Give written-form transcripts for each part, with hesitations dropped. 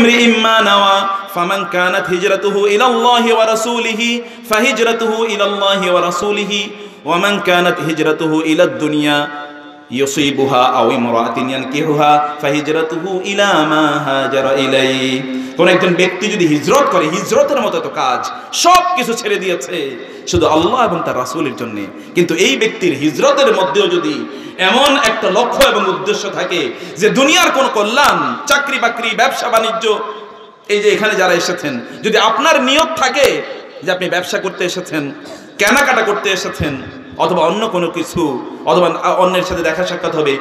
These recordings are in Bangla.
ইমরিইম মা নাওয়া ফামান কানাত হিজরাতুহু ইলাল্লাহি ওয়া রাসূলিহি ফাহিজরাতুহু ইলাল্লাহি ওয়া রাসূলিহি ওয়া মান কানাত হিজরাতুহু ইলাদ দুনিয়া ইউসিবুহা আও ইমরাআতিন ইয়ানকিহুহা ফাহিজরাতুহু ইলা মা হাজারা ইলাইহি। কোন একজন ব্যক্তি যদি হিজরত করে, হিজরতের মতো তো কাজ সব কিছু ছেড়ে দিয়েছে শুধু আল্লাহ এবং তার রাসূলের জন্য, কিন্তু এই ব্যক্তির হিজরতের মধ্যেও যদি এমন একটা লক্ষ্য এবং উদ্দেশ্য থাকে যে দুনিয়ার কোন কল্যাণ, চাকরি বাকরি, ব্যবসা বাণিজ্য, এই যে এখানে যারা এসেছেন, যদি আপনার নিয়ত থাকে যে আপনি ব্যবসা করতে এসেছেন, কেনাকাটা করতে এসেছেন, অথবা অন্য কোনো কিছু, অথবা অন্যের সাথে দেখা সাক্ষাৎ হবে,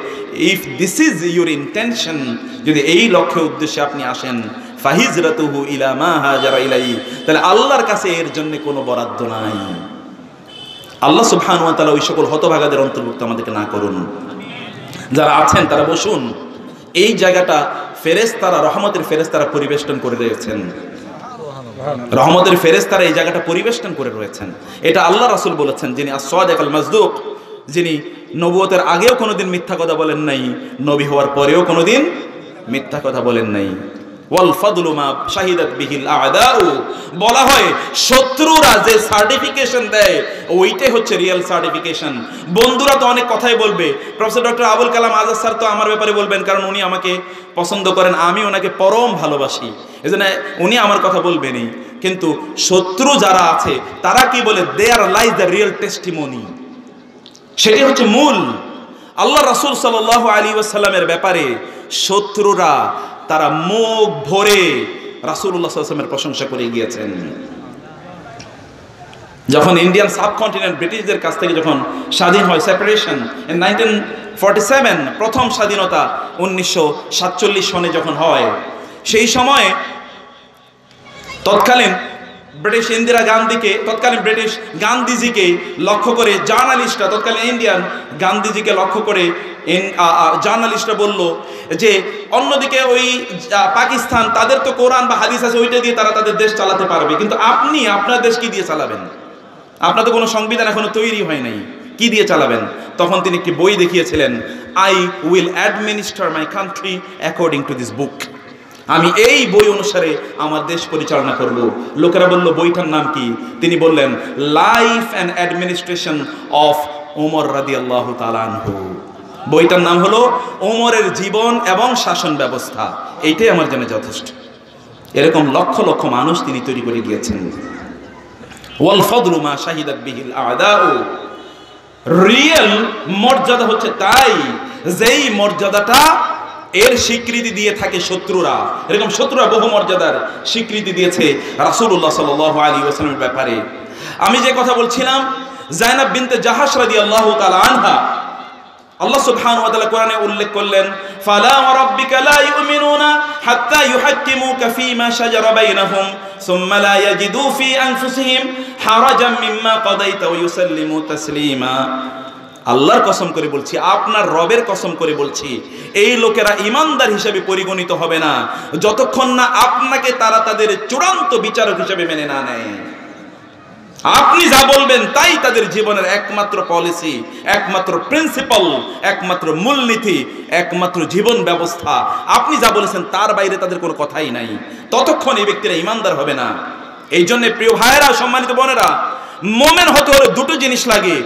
if this is your intention, যদি এই লক্ষ্যে উদ্দেশ্যে আপনি আসেন, ফাহিজরাতুহু ইলা মা হাজারা ইলাইহি, তাহলে আল্লাহর কাছে এর জন্য কোনো বরাদ্দ নাই। আল্লাহ সুবহানাহু ওয়া তাআলা ওই সকল হতভাগাদের অন্তর্ভুক্ত আমাদেরকে না করুন। যারা আছেন তারা বসুন। এই জায়গাটা ফেরেশতারা, রহমতের ফেরেশতারা পরিবেষ্টন করে রয়েছেন। রহমতের ফেরেশতারা এই জায়গাটা পরিবেষ্টন করে রয়েছেন। এটা আল্লাহ রাসূল বলেছেন, যিনি as-সাদিক আল-মাসদুক, যিনি নবুয়তের আগেও কোনোদিন মিথ্যা কথা বলেন নাই, নবী হওয়ার পরেও কোনোদিন মিথ্যা কথা বলেন নাই। ওয়াল ফাদলু মা শাহিদাত বিহিল আ'দাউ, বলা হয় শত্রুরা যে সার্টিফিকেশন দেয় ওইটাই হচ্ছে রিয়েল সার্টিফিকেশন। বন্ধুরা তো অনেক কথাই বলবে, professor doctor Abul Kalam Azad sir তো আমার ব্যাপারে বলবেন, কারণ উনি আমাকে পছন্দ করেন, আমি ওনাকে পরম ভালোবাসি, এজন্য উনি আমার কথা বলবেনই। কিন্তু শত্রু যারা আছে তারা কি বলে, there lies the real testimony, সেটি হচ্ছে মূল। আল্লাহ রাসূল সাল্লাল্লাহু আলাইহি ওয়াসাল্লামের ব্যাপারে শত্রুরা তারা মুখ ভরে রাসূলুল্লাহ সাল্লাল্লাহু আলাইহি ওয়াসাল্লামের প্রশংসা করে গিয়েছেন। যখন ইন্ডিয়ান সাবকন্টিনেন্ট ব্রিটিশদের কাছ থেকে যখন স্বাধীন হয়, সেপারেশন ইন 1947, প্রথম স্বাধীনতা 1947 সনে যখন হয়, সেই সময় তৎকালীন ব্রিটিশ ইন্দিরা গান্ধীকে, তৎকালীন ব্রিটিশ গান্ধীজিকে লক্ষ্য করে জার্নালিস্টরা, তৎকালীন ইন্ডিয়ান গান্ধীজিকে লক্ষ্য করে জার্নালিস্টরা বলল যে অন্যদিকে ওই পাকিস্তান, তাদের তো কোরআন বা হাদিস আছে, ওইটা দিয়ে তারা তাদের দেশ চালাতে পারবে, কিন্তু আপনি আপনার দেশ কি দিয়ে চালাবেন? আপনার তো কোনো সংবিধান এখনো তৈরি হয় নাই, কি দিয়ে চালাবেন? তখন তিনি একটি বই দেখিয়েছিলেন, I will administer my country according to this book, আমি এই বই অনুসারে আমার দেশ পরিচালনা করব। লোকেরা বলল বইটার নাম কি? তিনি বললেন life and administration of Omar রাদিয়াল্লাহু তাআলা আনহু। বইটার নাম হলো ওমরের জীবন এবং শাসন ব্যবস্থা। এইটাই আমার জন্য যথেষ্ট। এরকম লক্ষ লক্ষ মানুষ তিনি তৈরি করে গিয়েছেন। ওয়াল ফাদলু মা শাহিদাত বিহিল আ'দাউ, রিয়েল মর্যাদা হচ্ছে তাই যেই মর্যাদাটা এর স্বীকৃতি দিয়ে থাকে শত্রুরা। এরকম শত্রুরা বহু মর্যাদার স্বীকৃতি দিয়েছে রাসূলুল্লাহ সাল্লাল্লাহু আলাইহি ওয়াসাল্লামের ব্যাপারে। আমি যে কথা বলছিলাম, যায়েনব বিনতে জাহাশ রাদিয়াল্লাহু তাআলা আনহা, আল্লাহ সুবহানাহু ওয়া তাআলা কোরআনে উল্লেখ করলেন, ফালা ওয়া রাব্বিকা লা ইউমিনুনা হাত্তা ইউহাক্কিমুকা ফীমা শাজারা বাইনাহুম সুম্মা লা ইয়াজিদু ফী আনফুসিহিম হারাজাম মিম্মা কাদাইতা ওয়া ইউসাল্লিমু তাসলিমা। আল্লাহর কসম করে বলছি, আপনার রবের কসম করে বলছি, এই লোকেরা ইমানদার হিসেবে পরিগণিত হবে না যতক্ষণ না আপনাকে তারা তাদের চূড়ান্ত বিচারক হিসেবে মেনে না নেয়। আপনি যা বলবেন তাই তাদের জীবনের একমাত্র পলিসি, একমাত্র প্রিন্সিপাল, একমাত্র মূলনীতি, একমাত্র জীবন ব্যবস্থা। আপনি যা বলেছেন তার বাইরে তাদের কোনো কথাই নাই। ততক্ষণ এই ব্যক্তিরা ইমানদার হবে না। এই জন্য প্রিয় ভাইয়েরা, সম্মানিত বোনেরা, মোমেন হতে হলে দুটো জিনিস লাগে,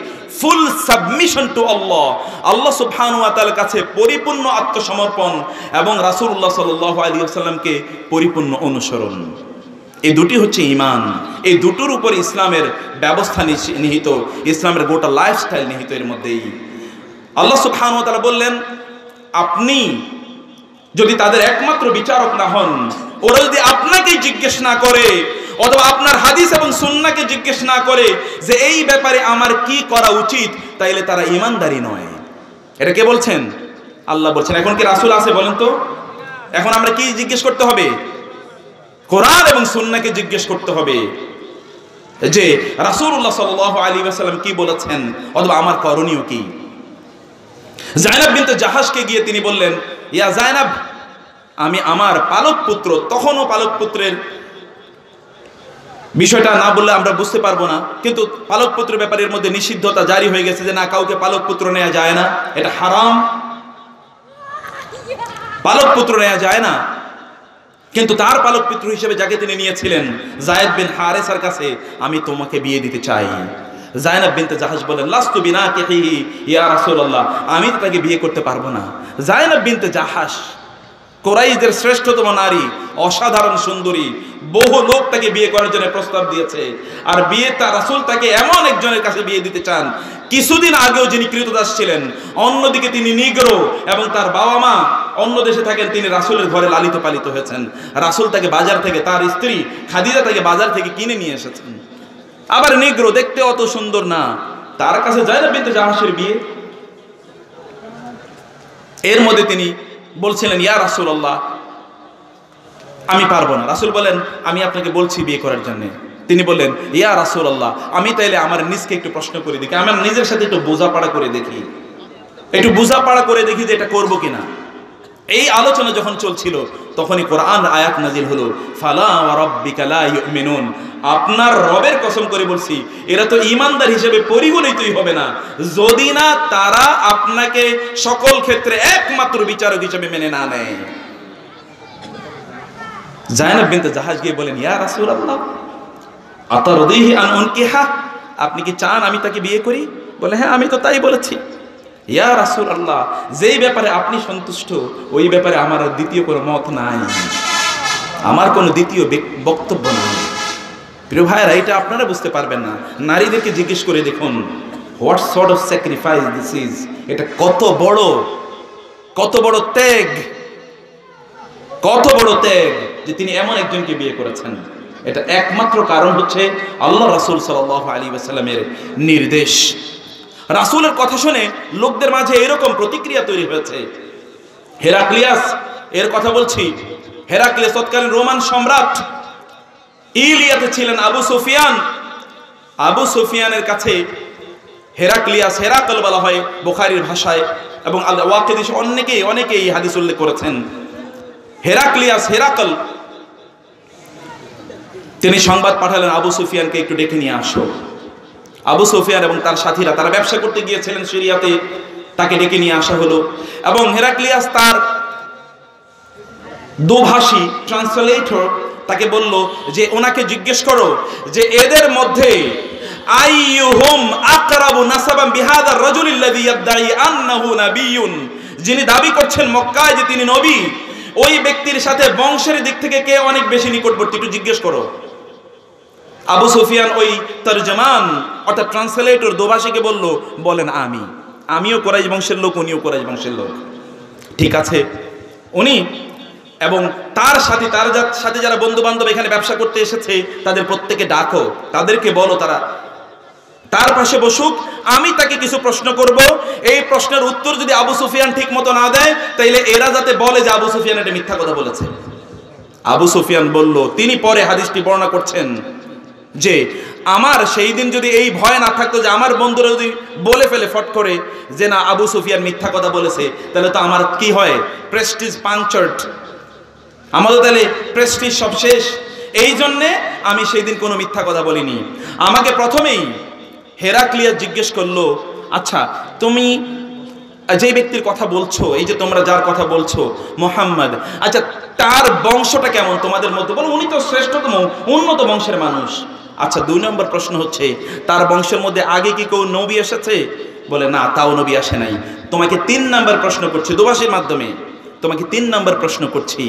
ফুল সাবমিশন টু আল্লাহ, আল্লাহ সুবহানাহু ওয়া তাআলার কাছে পরিপূর্ণ আত্মসমর্পণ, এবং রাসূলুল্লাহ সাল্লাল্লাহু আলাইহি ওয়াসাল্লামকে পরিপূর্ণ অনুসরণ। এই দুটি হচ্ছে ঈমান। এই দুটোর উপর ইসলামের ব্যবস্থা নিহিত, ইসলামের গোটা লাইফস্টাইল নিহিত এর মধ্যেই। আল্লাহ সুবহানাহু ওয়া তাআলা বললেন, আপনি যদি তাদের একমাত্র বিচারক না হন, ওরা যদি আপনাকেই জিজ্ঞেস না করে অথবা আপনার হাদিস এবং সুন্নাহকে জিজ্ঞেস না করে যে এই ব্যাপারে আমার কি করা উচিত, তাইলে তারা ঈমানদারই নয়। এটা কে বলছেন? আল্লাহ বলছেন। এখন কি রাসূল আছে বলেন তো? এখন আমরা কি জিজ্ঞেস করতে হবে? কোরআন এবং সুন্নাহকে জিজ্ঞেস করতে হবে যে রাসূলুল্লাহ সাল্লাল্লাহু আলাইহি ওয়াসাল্লাম কি বলেছেন, অথবা আমার করণীয় কি। যায়েনব বিনতে জাহাশকে গিয়ে তিনি বললেন, ইয়া যায়েনব, আমি আমার পালক পুত্র, তখনও পালক পুত্রের বিষয়টা না বললে আমরা বুঝতে পারবো না, কিন্তু পালক পুত্রের ব্যাপারের মধ্যে নিষিদ্ধতা জারি হয়ে গেছে যে না, কাউকে পালক পুত্র নেওয়া যায় না, এটা হারাম, পালক পুত্র নেওয়া যায় না। কিন্তু তার পালক পিতৃ হিসেবে যাকে তিনি নিয়েছিলেন যায়েদ বিন হারেসার কাছে, আমি তোমাকে বিয়ে দিতে চাই। জায়নাব বিনতে জাহাশ বলেন, লাস্তু বিনাকিহি ইয়া রাসূলুল্লাহ, আমি তাকে বিয়ে করতে পারবো না। জায়নাব বিনতে জাহাশ কুরাইশদের শ্রেষ্ঠতম নারী, অসাধারণ সুন্দরী, বহু লোক তাকে বিয়ে করার জন্য প্রস্তাব দিয়েছে। আর বিয়ে তার রাসূল তাকে এমন একজনের কাছে বিয়ে দিতে চান কিছুদিন আগেও যিনি কৃতদাস ছিলেন, অন্যদিকে তিনি নিগ্রো এবং তার বাবা মা অন্য দেশে থাকেন, তিনি রাসূলের ঘরে লালিত পালিত হয়েছেন। রাসূল তাকে বাজার থেকে, তার স্ত্রী খাদিজা তাকে বাজার থেকে কিনে নিয়ে এসেছেন। আবার নিগ্রো, দেখতে অত সুন্দর না, তার কাছে জায়নাব বিনতে জাহাশের বিয়ে। এর মধ্যে তিনি বলছিলেন, ইয়া রাসূলুল্লাহ, আমি পারবো না। রাসূল বলেন, আমি আপনাকে বলছি বিয়ে করার জন্য। তিনি বললেন, ইয়া রাসূলুল্লাহ, আমি তাইলে আমার নিজকে একটু প্রশ্ন করে দেখি, আমার নিজের সাথে একটু বোঝাপড়া করে দেখি, একটু বোঝাপড়া করে দেখি যে এটা করবো কিনা। এই আলোচনা যখন চলছিল তখনই কোরআন আয়াত নাজিল হলো, ফালা ওয়া রাব্বিকা লা ইউমিনুন, আপনার রবের কসম করে বলছি এরা তো ঈমানদার হিসেবে পরিগণিতই হবে না যদি না তারা আপনাকে সকল ক্ষেত্রে একমাত্র বিচারক হিসেবে মেনে না নেয়। জায়নাব বিনতে জাহাশ গিয়ে বলেন, ইয়া রাসূলুল্লাহ, আতারদিহি আন উনকিহা, আপনি কি চান আমি তাকে বিয়ে করি? বলে, হ্যাঁ, আমি তো তাই বলেছি। ইয়া রাসূলুল্লাহ, যেই ব্যাপারে আপনি সন্তুষ্ট ওই ব্যাপারে আমার দ্বিতীয় কোনো মত নাই, আমার কোনো দ্বিতীয় বক্তব্য নাই। প্রিয় ভাইরা, এটা আপনারা বুঝতে পারবেন না, নারীদেরকে জিজ্ঞেস করে দেখুন, what sort of sacrifice this is, এটা কত বড় ত্যাগ, কত বড় ত্যাগ যে তিনি এমন একজনকে বিয়ে করেছেন। এটা একমাত্র কারণ হচ্ছে আল্লাহ রাসূল সাল্লাল্লাহু আলাইহি ওয়াসাল্লামের নির্দেশ। রাসূলের কথা শুনে লোকদের মাঝে এরকম প্রতিক্রিয়া তৈরি হয়েছে। হেরাক্লিয়াস, এর কথা বলছি, হেরাক্লিয়াস তৎকালীন রোমান সম্রাট, ইলিয়াতে ছিলেন আবু সুফিয়ান। আবু সুফিয়ানের কাছে হেরাক্লিয়াস, হেরাকল বলা হয় বুখারীর ভাষায়, এবং আল ওয়াকিদী অনেকেই হাদিস উল্লেখ করেছেন। হেরাক্লিয়াস, হেরাকল, তিনি সংবাদ পাঠালেন আবু সুফিয়ানকে একটু ডেকে নিয়ে আসো। আবু সুফিয়ান এবং তার সাথীরা, তারা ব্যবসা করতে গিয়েছিলেন সিরিয়াতে, তাকে ডেকে নিয়ে আসা হলো। এবং হেরাক্লিয়াস তার দুভাষী ট্রান্সলেটর তাকে বলল যে ওনাকে জিজ্ঞেস করো যে এদের মধ্যে আইয়ুহুম আকরাবু নাসাবান বিহাদার রাজুলিল্লাযী ইয়াদঈ আন্নাহু নাবিয়্যুন, যিনি দাবি করছেন মক্কায় যে তিনি নবী, ওই ব্যক্তির সাথে বংশের দিক থেকে কে অনেক বেশি নিকটবর্তী, একটু জিজ্ঞেস করো। আবু সুফিয়ান ওই তরজমান অর্থাৎ ট্রান্সলেটর দোভাষীকে বলেন আমিও কুরাইশ বংশের লোক, উনিও কুরাইশ বংশের লোক। ঠিক আছে, উনি এবং তার সাথে যারা বন্ধু বান্ধব এখানে ব্যবসা করতে এসেছে তাদের প্রত্যেকে ডাকো, তাদেরকে বলো তারা তার পাশে বসুক, আমি তাকে কিছু প্রশ্ন করব, এই প্রশ্নের উত্তর যদি আবু সুফিয়ান ঠিক মতো না দেয় তাইলে এরা যাতে বলে যে আবু সুফিয়ান এটা মিথ্যা কথা বলেছে। আবু সুফিয়ান বলল, তিনি পরে হাদিসটি বর্ণনা করছেন যে আমার সেই দিন যদি এই ভয় না থাকতো যে আমার বন্ধুরা যদি বলে ফেলে ফট করে যে না আবু সুফিয়ান মিথ্যা কথা বলেছে, তাহলে তো আমার কি হয়, প্রেস্টিজ পাঞ্চার্ড, আমাদের তাহলে প্রেস্টিজ সব শেষ। এই জন্যে আমি সেই দিন কোনো মিথ্যা কথা বলিনি। আমাকে প্রথমেই হেরাক্লিয়াস জিজ্ঞেস করলো, আচ্ছা তুমি যে ব্যক্তির কথা বলছো, এই যে তোমরা যার কথা বলছো মুহাম্মদ, আচ্ছা তার বংশটা কেমন তোমাদের মধ্যে? বলো উনি তো শ্রেষ্ঠতম উন্নত বংশের মানুষ। আচ্ছা 2 নম্বর প্রশ্ন হচ্ছে তার বংশের মধ্যে আগে কি কেউ নবী এসেছে? বলে না, তাও নবী আসে নাই। তোমাকে 3 নম্বর প্রশ্ন করছি দোভাষীর মাধ্যমে, তোমাকে 3 নম্বর প্রশ্ন করছি,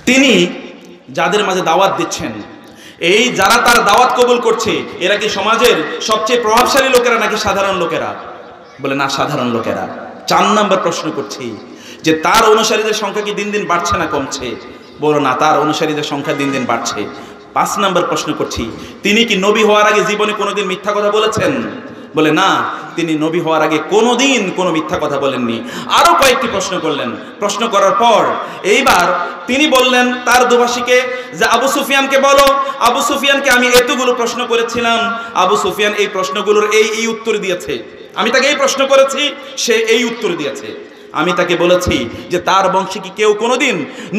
তিনি যাদের মাঝে দাওয়াত দিচ্ছেন, এই যারা তার দাওয়াত কবুল করছে এরা কি সমাজের সবচেয়ে প্রভাবশালী লোকেরা নাকি সাধারণ লোকেরা? বলে না, সাধারণ লোকেরা। 4 নম্বর প্রশ্ন করছি যে তার অনুসারীদের সংখ্যা কি দিন দিন বাড়ছে না কমছে? বলো না, তার অনুসারীদের সংখ্যা দিন দিন বাড়ছে। 5 নম্বর প্রশ্ন করছি, তিনি কি নবী হওয়ার আগে জীবনে কোনোদিন মিথ্যা কথা বলেছেন? বলে না, তিনি নবী হওয়ার আগে কোনোদিন কোনো মিথ্যা কথা বলেননি। আরো কয়েকটি প্রশ্ন করলেন। প্রশ্ন করার পর এইবার তিনি বললেন তার দুভাষীকে যে আবু সুফিয়ানকে বলো, আবু সুফিয়ানকে আমি এতগুলো প্রশ্ন করেছিলাম, আবু সুফিয়ান এই প্রশ্নগুলোর এই উত্তর দিয়েছে, আমি তাকে এই প্রশ্ন করেছি, সে এই উত্তর দিয়েছে। আমি তাকে বলেছি যে তার বংশে কি কেউ কোনোদিন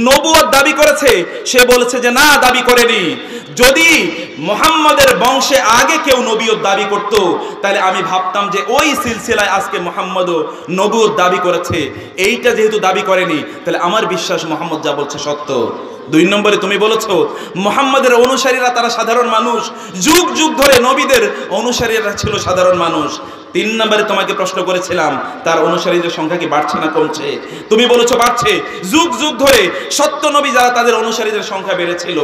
নবুয়ত দাবি করেছে? সে বলেছে যে না, দাবি করেনি। যদি মুহাম্মাদের বংশে আগে কেউ নবুয়ত দাবি করত, তাহলে আমি ভাবতাম যে ওই সিলসিলায় আজকে মুহাম্মদও নবুয়ত দাবি করেছে। এইটা যেহেতু দাবি করেনি, তাহলে আমার বিশ্বাস মুহাম্মদ যা বলছে সত্য। 2 নম্বরে তুমি বলেছো মুহাম্মাদের অনুসারীরা তারা সাধারণ মানুষ, যুগ যুগ ধরে নবীদের অনুসারীরা ছিল সাধারণ মানুষ। 3 নম্বরে তোমাকে প্রশ্ন করেছিলাম তার অনুসারীদের সংখ্যা কি বাড়ছে না কমছে? তুমি বলেছো বাড়ছে। যুগ যুগ ধরে সত্য নবী যারা তাদের অনুসারীদের সংখ্যা বেড়েছিল।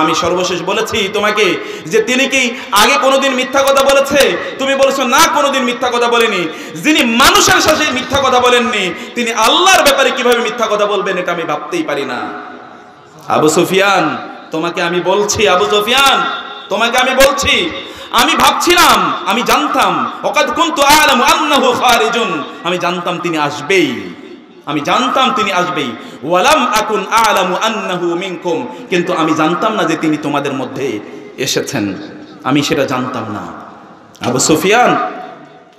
আমি সর্বশেষ বলেছি তোমাকে যে তিনি কি আগে কোনোদিন মিথ্যা কথা বলেছে? তুমি বলেছো না, কোনোদিন মিথ্যা কথা বলেনি। যিনি মানুষের সাথে মিথ্যা কথা বলেননি, তিনি আল্লাহর ব্যাপারে কিভাবে মিথ্যা কথা বলবেন এটা আমি ভাবতেই পারি না। আবু সুফিয়ান, তোমাকে আমি বলছি, আবু সুফিয়ান তোমাকে আমি বলছি, আমি ভাবছিলাম, আমি জানতাম, ওয়াকাদ কুনতু আ'লামু আন্নাহু খারিজুন, আমি জানতাম তিনি আসবেই, আমি জানতাম তিনি আসবেই। ওয়ালাম আকুন আ'লামু আন্নাহু মিনকুম, কিন্তু আমি জানতাম না যে তিনি তোমাদের মধ্যে এসেছেন, আমি সেটা জানতাম না। আবু সুফিয়ান,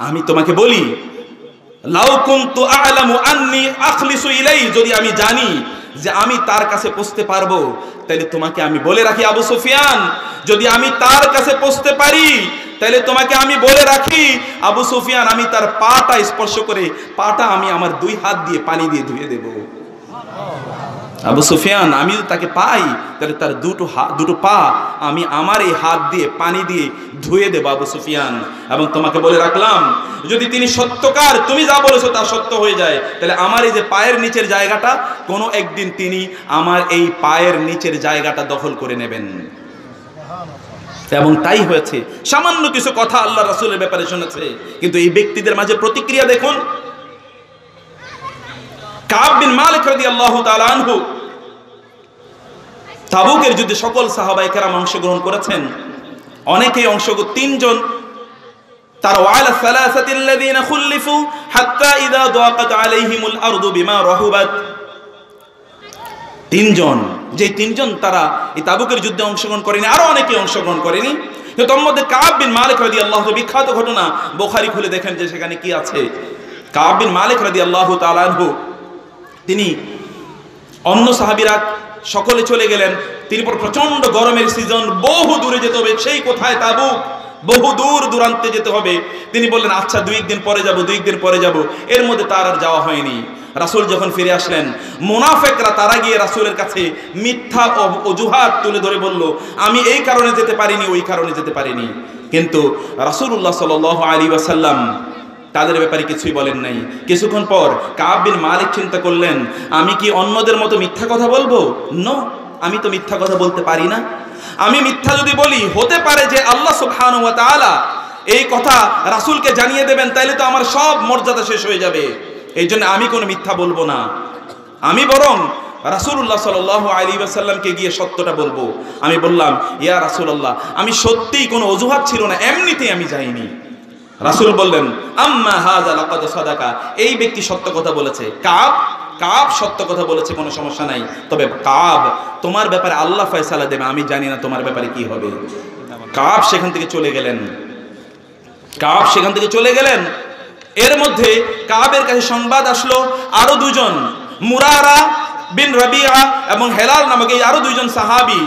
আমি তোমাকে বলি, লাউ কুনতু আ'লামু আন্নী আখলিসু ইলাই, যদি আমি জানি যে আমি তার কাছে পৌঁছতে পারবো, তাহলে তোমাকে আমি বলে রাখি আবু সুফিয়ান, যদি আমি তার কাছে পৌঁছতে পারি তাহলে তোমাকে আমি বলে রাখি আবু সুফিয়ান, আমি তার পাটা স্পর্শ করে, পাটা আমি আমার 2 হাত দিয়ে পানি দিয়ে ধুয়ে দেব। আবু সুফিয়ান, আমি যদি তাকে পাই তাহলে তার দুটো পা আমি আমার এই হাত দিয়ে পানি দিয়ে ধুয়ে দেব আবু সুফিয়ান। এবং তোমাকে বলে রাখলাম, যদি তিনি সত্যকার, তুমি যা বলেছো তা সত্য হয়ে যায়, তাহলে আমার এই যে পায়ের নিচের জায়গাটা, কোনো একদিন তিনি আমার এই পায়ের নিচের জায়গাটা দখল করে নেবেন। এবং তাই হয়েছে। সামান্য কিছু কথা আল্লাহ রাসূলের ব্যাপারে শুনেছে, কিন্তু এই ব্যক্তিদের মাঝে প্রতিক্রিয়া দেখুন। কাব বিন মালিক রাদিয়াল্লাহু তাআলা আনহু, তাবুকের যুদ্ধে সকল সাহাবায়ে কেরাম অংশগ্রহণ করেছেন। অনেকেই অংশগ্রহণ, 3 জন তারা, ওয়ালা সালাসাতিল্লাযীনা খুল্লিফু হাত্তা ইযা দাকাত আলাইহিমুল আরদু বিমা রাহুবাত, 3 জন, যে 3 জন তারা এই তাবুকের যুদ্ধে অংশগ্রহণ করেনি, আরো অনেকেই অংশগ্রহণ করেনি। কিন্তু তার মধ্যে কাব বিন মালিক রাদিয়াল্লাহু তাআলা, বিখ্যাত ঘটনা, বুখারী খুলে দেখেন যে সেখানে কি আছে। কাব বিন মালিক রাদিয়াল্লাহু তাআলা আনহু, তিনি, অন্য সাহাবীরা সকলে চলে গেলেন, তিনি প্রচন্ড গরমের সিজন, বহু দূরে যেতে হবে, সেই কোথায় তাবুক, বহু দূর দূরান্তে যেতে হবে। তিনি বললেন আচ্ছা 2 দিন পরে যাব, 2 দিন পরে যাব। এর মধ্যে তার আর যাওয়া হয়নি। রাসূল যখন ফিরে আসলেন, মুনাফিকরা তারা গিয়ে রাসূলের কাছে মিথ্যা অজুহাত তুলে ধরে বলল, আমি এই কারণে যেতে পারিনি, ওই কারণে যেতে পারিনি। কিন্তু রাসূলুল্লাহ সাল্লাল্লাহু আলাইহি ওয়াসাল্লাম তাদের ব্যাপারে কিছুই বলেন নাই। কিছুক্ষণ পর কাব বিন মালিক চিন্তা করলেন, আমি কি অন্যদের মতো মিথ্যা কথা বলবো? নো, আমি তো মিথ্যা কথা বলতে পারি না। আমি মিথ্যা যদি বলি, হতে পারে যে আল্লাহ সুবহানাহু ওয়া তাআলা এই কথা রাসূলকে জানিয়ে দেবেন, তাইলে তো আমার সব মর্যাদা শেষ হয়ে যাবে। এই জন্য আমি কোনো মিথ্যা বলবো না, আমি বরং রাসূলুল্লাহ সাল্লাল্লাহু আলাইহি ওয়াসাল্লামকে গিয়ে সত্যটা বলবো। আমি বললাম, ইয়া রাসূলুল্লাহ, আমি সত্যিই কোনো অজুহাত ছিল না, এমনিতেই আমি যাইনি। রাসূল বললেন, আম্মা হাযা লাকাদ সাদাকা, এই ব্যক্তি সত্য কথা বলেছে। কাব সত্য কথা বলেছে, কোনো সমস্যা নাই। তবে কাব, তোমার ব্যাপারে আল্লাহ ফয়সালা দেবে, আমি জানি না তোমার ব্যাপারে কি হবে। কাব সেখান থেকে চলে গেলেন। এর মধ্যে কাবের কাছে সংবাদ আসলো, আরো 2 জন, মুরারা বিন রাবিআ এবং হেলাল নামক এই আরো 2 জন সাহাবী,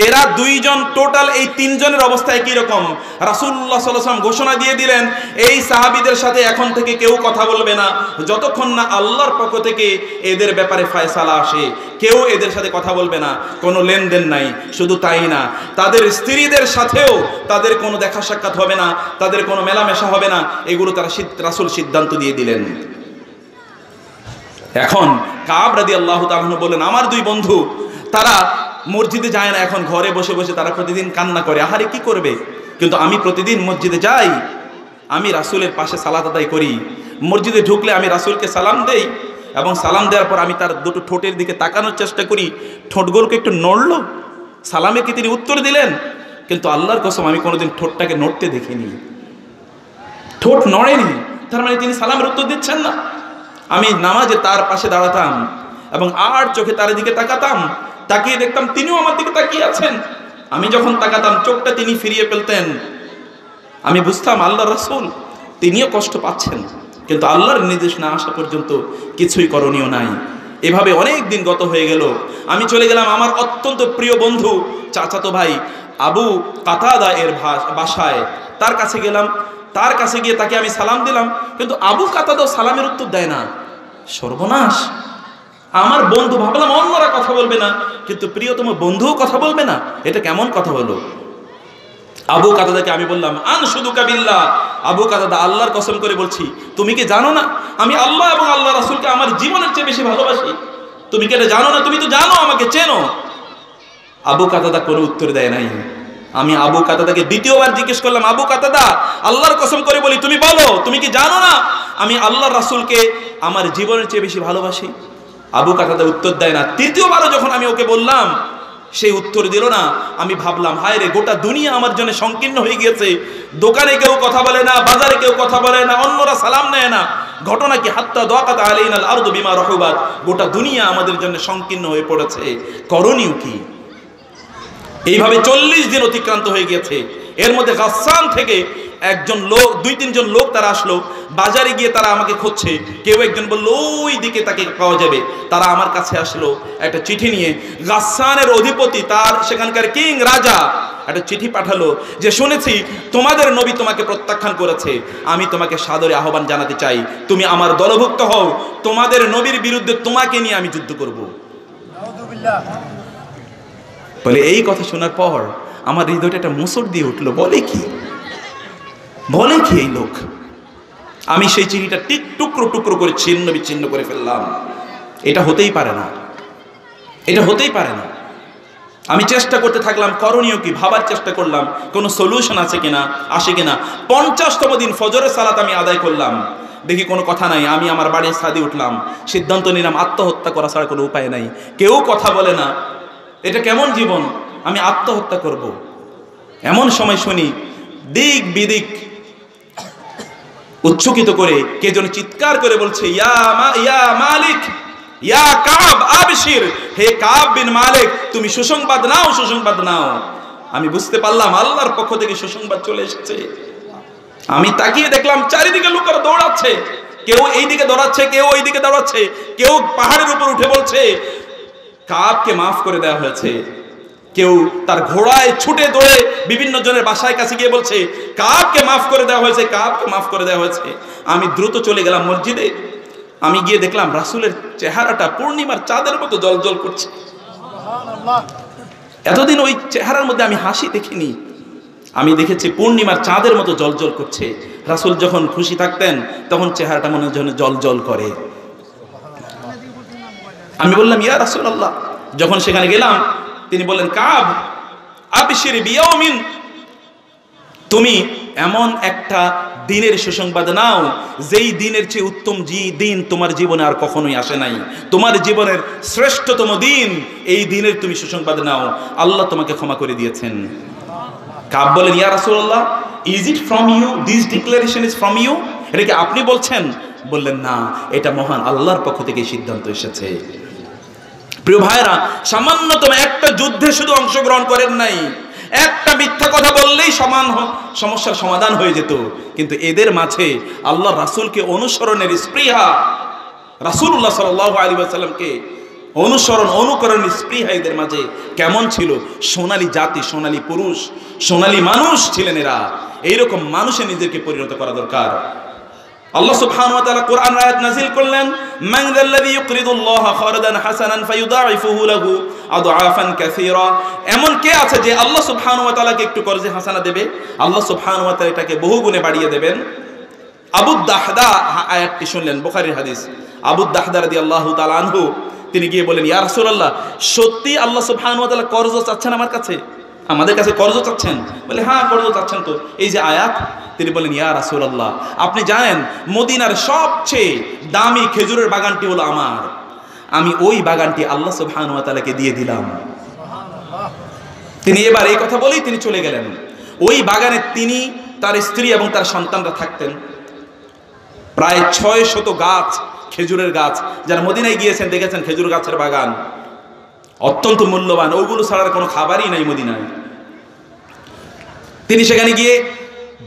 এরা 2 জন, টোটাল এই 3 জনের অবস্থা একই রকম। রাসূলুল্লাহ সাল্লাল্লাহু আলাইহি ওয়াসাল্লাম ঘোষণা দিয়ে দিলেন, এই সাহাবীদের সাথে এখন থেকে কেউ কথা বলবে না, যতক্ষণ না আল্লাহর পক্ষ থেকে এদের ব্যাপারে ফয়সালা আসে। কেউ এদের সাথে কথা বলবে না, কোনো লেনদেন নাই। শুধু তাই না, তাদের স্ত্রীদের সাথেও তাদের কোনো দেখা সাক্ষাৎ হবে না, তাদের কোনো মেলামেশা হবে না। এগুলো তারা রাসূল সিদ্ধান্ত দিয়ে দিলেন। এখন কাব রাদিয়াল্লাহু তাআলা বলেন, আমার 2 বন্ধু, তারা মসজিদে যায় না, এখন ঘরে বসে বসে তারা প্রতিদিন কান্না করে, আহারে কি করবে। কিন্তু আমি প্রতিদিন মসজিদে যাই, আমি রাসূলের পাশে সালাত আদায় করি। মসজিদে ঢুকলে আমি রাসূলকে সালাম দেই, এবং সালাম দেওয়ার পর আমি তার 2টো ঠোঁটের দিকে তাকানোর চেষ্টা করি, ঠোঁটগুলোকে একটু নড়লো, সালামে কি তিনি উত্তর দিলেন। কিন্তু আল্লাহর কসম, আমি কোনোদিন ঠোঁটটাকে নড়তে দেখিনি, ঠোঁট নড়েনি, তার মানে তিনি সালামের উত্তর দিচ্ছেন না। আমি নামাজে তার পাশে দাঁড়াতাম এবং আর চোখে তার দিকে তাকাতাম, তাকিয়ে দেখতাম তিনিও আমার দিকে তাকিয়ে আছেন। আমি যখন তাকাতাম, চোখটা তিনি ফিরিয়ে ফেলতেন। আমি বুঝতাম আল্লাহর রাসূল তিনিও কষ্ট পাচ্ছেন, কিন্তু আল্লাহর নির্দেশ না আসা পর্যন্ত কিছুই করণীয় নাই। এভাবে অনেক দিন গত হয়ে গেল। আমি চলে গেলাম আমার অত্যন্ত প্রিয় বন্ধু চাচাতো ভাই আবু কাতাদা এর বাসায়। তার কাছে গেলাম, তার কাছে গিয়ে তাকে আমি সালাম দিলাম, কিন্তু আবু কাতাদা সালামের উত্তর দেয় না। সর্বনাশ! আমার বন্ধু, ভাবলাম অন্যরা কথা বলবে না, কিন্তু প্রিয়তম বন্ধুও কথা বলবে না, এটা কেমন কথা হলো? আবু কাতাদাকে আমি বললাম, আনশুদুকা বিল্লাহ, আবু কাতাদা আল্লাহর কসম করে বলছি, তুমি কি জানো না আমি আল্লাহ এবং আল্লাহ রাসূলকে আমার জীবনের চেয়ে বেশি ভালোবাসি? তুমি কি এটা জানো না? তুমি তো জানো, আমাকে চেনো। আবু কাতাদা কোনো উত্তর দেয় নাই। আমি আবু কাতাদাকে দ্বিতীয়বার জিজ্ঞেস করলাম, আবু কাতাদা, আল্লাহর কসম করে বলি, তুমি বলো, তুমি কি জানো না আমি আল্লাহর রাসূলকে আমার জীবনের চেয়ে বেশি ভালোবাসি? আবু কাতাদা উত্তর দেয় না। তৃতীয়বারও যখন আমি ওকে বললাম, সেই উত্তর দিল না। আমি ভাবলাম, হায় রে, গোটা দুনিয়া আমার জন্য সংকীর্ণ হয়ে গিয়েছে। দোকানে কেউ কথা বলে না, বাজারে কেউ কথা বলে না, অন্যরা সালাম নেয় না। ঘটনা কি? হাত্তা দাকাত আলাইনাল আরদু বিমা রাহুবাত, গোটা দুনিয়া আমাদের জন্য সংকীর্ণ হয়ে পড়েছে। করণীয় কি? এইভাবে 40 দিন অতিক্রান্ত হয়ে গিয়েছে। এর মধ্যে গাসসান থেকে একজন লোক, 2-3 জন লোক তারা আসলো। বাজারে গিয়ে তারা আমাকে খুঁজছে। কেউ একজন বলল ওই দিকে তাকে পাওয়া যাবে। তারা আমার কাছে আসলো একটা চিঠি নিয়ে। গাসসানের অধিপতি, তার সেখানকার কিং, রাজা, একটা চিঠি পাঠালো যে, শুনেছি তোমাদের নবী তোমাকে প্রত্যাখ্যান করেছে, আমি তোমাকে সাদরে আহ্বান জানাতে চাই, তুমি আমার দলভুক্ত হও, তোমাদের নবীর বিরুদ্ধে তোমাকে নিয়ে আমি যুদ্ধ করব। বলে, এই কথা শোনার পর আমার হৃদয়টা একটা মুসর দিয়ে উঠলো। বলে কি এই লোক? আমি সেই চিঠিটা টুকরো টুকরো করে ছিন্ন বিচ্ছিন্ন করে ফেললাম। এটা হতেই পারে না, এটা হতেই পারে না। আমি চেষ্টা করতে থাকলাম, করণীয় কি, ভাবার চেষ্টা করলাম কোনো সলিউশন আছে কিনা, আসে কিনা। 50তম দিন ফজরের সালাত আমি আদায় করলাম, দেখি কোনো কথা নাই। আমি আমার বাড়ির ছাদে উঠলাম, সিদ্ধান্ত নিলাম আত্মহত্যা করা ছাড়া কোনো উপায় নাই। কেউ কথা বলে না, এটা কেমন জীবন, আমি আত্মহত্যা করব। এমন সময় শুনি দিক বিদিক উচ্চকিত করে কে যেন চিৎকার করে বলছে, ইয়া মালিক, ইয়া কাব আবশির, হে কাব বিন মালিক, তুমি সুসংবাদ নাও, সুসংবাদ নাও। আমি বুঝতে পারলাম আল্লাহর পক্ষ থেকে সুসংবাদ চলে এসেছে। আমি তাকিয়ে দেখলাম চারিদিকে লোকেরা দৌড়াচ্ছে, কেউ এই দিকে দৌড়াচ্ছে, কেউ ওই দিকে দৌড়াচ্ছে, কেউ পাহাড়ের উপর উঠে বলছে কাবকে মাফ করে দেওয়া হয়েছে। কেউ তার ঘোড়ায় ছুটে দৌড়ে বিভিন্ন জনের বাসায় কাছে গিয়ে বলছে কাবকে মাফ করে দেওয়া হয়েছে, কাবকে মাফ করে দেওয়া হয়েছে। আমি দ্রুত চলে গেলাম মসজিদে। আমি গিয়ে দেখলাম রাসূলের চেহারাটা পূর্ণিমার চাঁদের মতো জ্বলজ্বল করছে। এতদিন ওই চেহারার মধ্যে আমি হাসি দেখিনি, আমি দেখেছি পূর্ণিমার চাঁদের মতো জ্বলজ্বল করছে। রাসূল যখন খুশি থাকতেন তখন চেহারাটা মনে হয় জ্বলজ্বল করে। আমি বললাম, ইয়া রাসূলুল্লাহ। যখন সেখানে গেলাম, তিনি বললেন, কাব আবশির বিয়াউমিন, তুমি এমন একটা দিনের সুসংবাদ নাও যেই দিনের চেয়ে উত্তম দিন তোমার জীবনে আর কখনোই আসে নাই। তোমার জীবনের শ্রেষ্ঠতম দিন, এই দিনের তুমি সুসংবাদ নাও, আল্লাহ তোমাকে ক্ষমা করে দিয়েছেন। কাব বলেন, ইয়া রাসূলুল্লাহ, is it from you, this declaration is from you, এটা কি আপনি বলছেন? বললেন, না, এটা মহান আল্লাহর পক্ষ থেকে সিদ্ধান্ত এসেছে। প্রিয় ভাইরা, সামান্যতম একটা যুদ্ধে শুধু অংশগ্রহণ করেন নাই, একটা মিথ্যা কথা বললেই সমস্যার সমাধান হয়ে যেত। কিন্তু এদের মাঝে আল্লাহ রাসূলকে অনুসরণের স্পৃহা, রাসূলুল্লাহ সাল্লাল্লাহু আলাইহি ওয়াসাল্লামকে অনুকরণের স্পৃহা এদের মাঝে কেমন ছিল? সোনালী জাতি, সোনালী পুরুষ, সোনালী মানুষ ছিলেন এরা। এইরকম মানুষে নিজেকে পরিণত করা দরকার। আল্লাহ সুবহানাহু ওয়া তাআলা কোরআন আয়াত নাযিল করলেন, মান যাল্লাযী ইউকরিদুল্লাহা কারদান হাসানান ফায়ুদাইফুহু লাহু আদআফান কাসীরা। এমন কে আছে যে আল্লাহ সুবহানাহু ওয়া তাআলাকে একটু কর্জে হাসানা দেবে, আল্লাহ সুবহানাহু ওয়া তাআলা এটাকে বহু গুণে বাড়িয়ে দেবেন। আবু দাহদা আয়াতটি শুনলেন, বুখারীর হাদিস। আবু দাহদা রাদিয়াল্লাহু তাআলা আনহু তিনি গিয়ে বলেন, ইয়া রাসূলুল্লাহ, সত্যি আল্লাহ সুবহানাহু ওয়া তাআলা কর্জ চাচ্ছেন আমার কাছে, আমাদের কাছে কর্জ চাচ্ছেন? বলে, হ্যাঁ, কর্জ চাচ্ছেন তো, এই যে আয়াত। তিনি বলেন, ইয়া রাসূলুল্লাহ, আপনি জানেন মদিনার সবচেয়ে দামি খেজুরের বাগানটি হলো আমার, আমি ওই বাগানটি আল্লাহ সুবহানাহু ওয়া তাআলাকে দিয়ে দিলাম। তিনি এবার এই কথা বলেই তিনি চলে গেলেন। ওই বাগানে তিনি, তার স্ত্রী এবং তার সন্তানরা থাকতেন। প্রায় 600 গাছ, খেজুরের গাছ। যারা মদিনায় গিয়েছেন দেখেছেন খেজুর গাছের বাগান অত্যন্ত মূল্যবান, ওগুলো ছাড়ার কোনো খাবারই নাই মদিনায়। তিনি সেখানে গিয়ে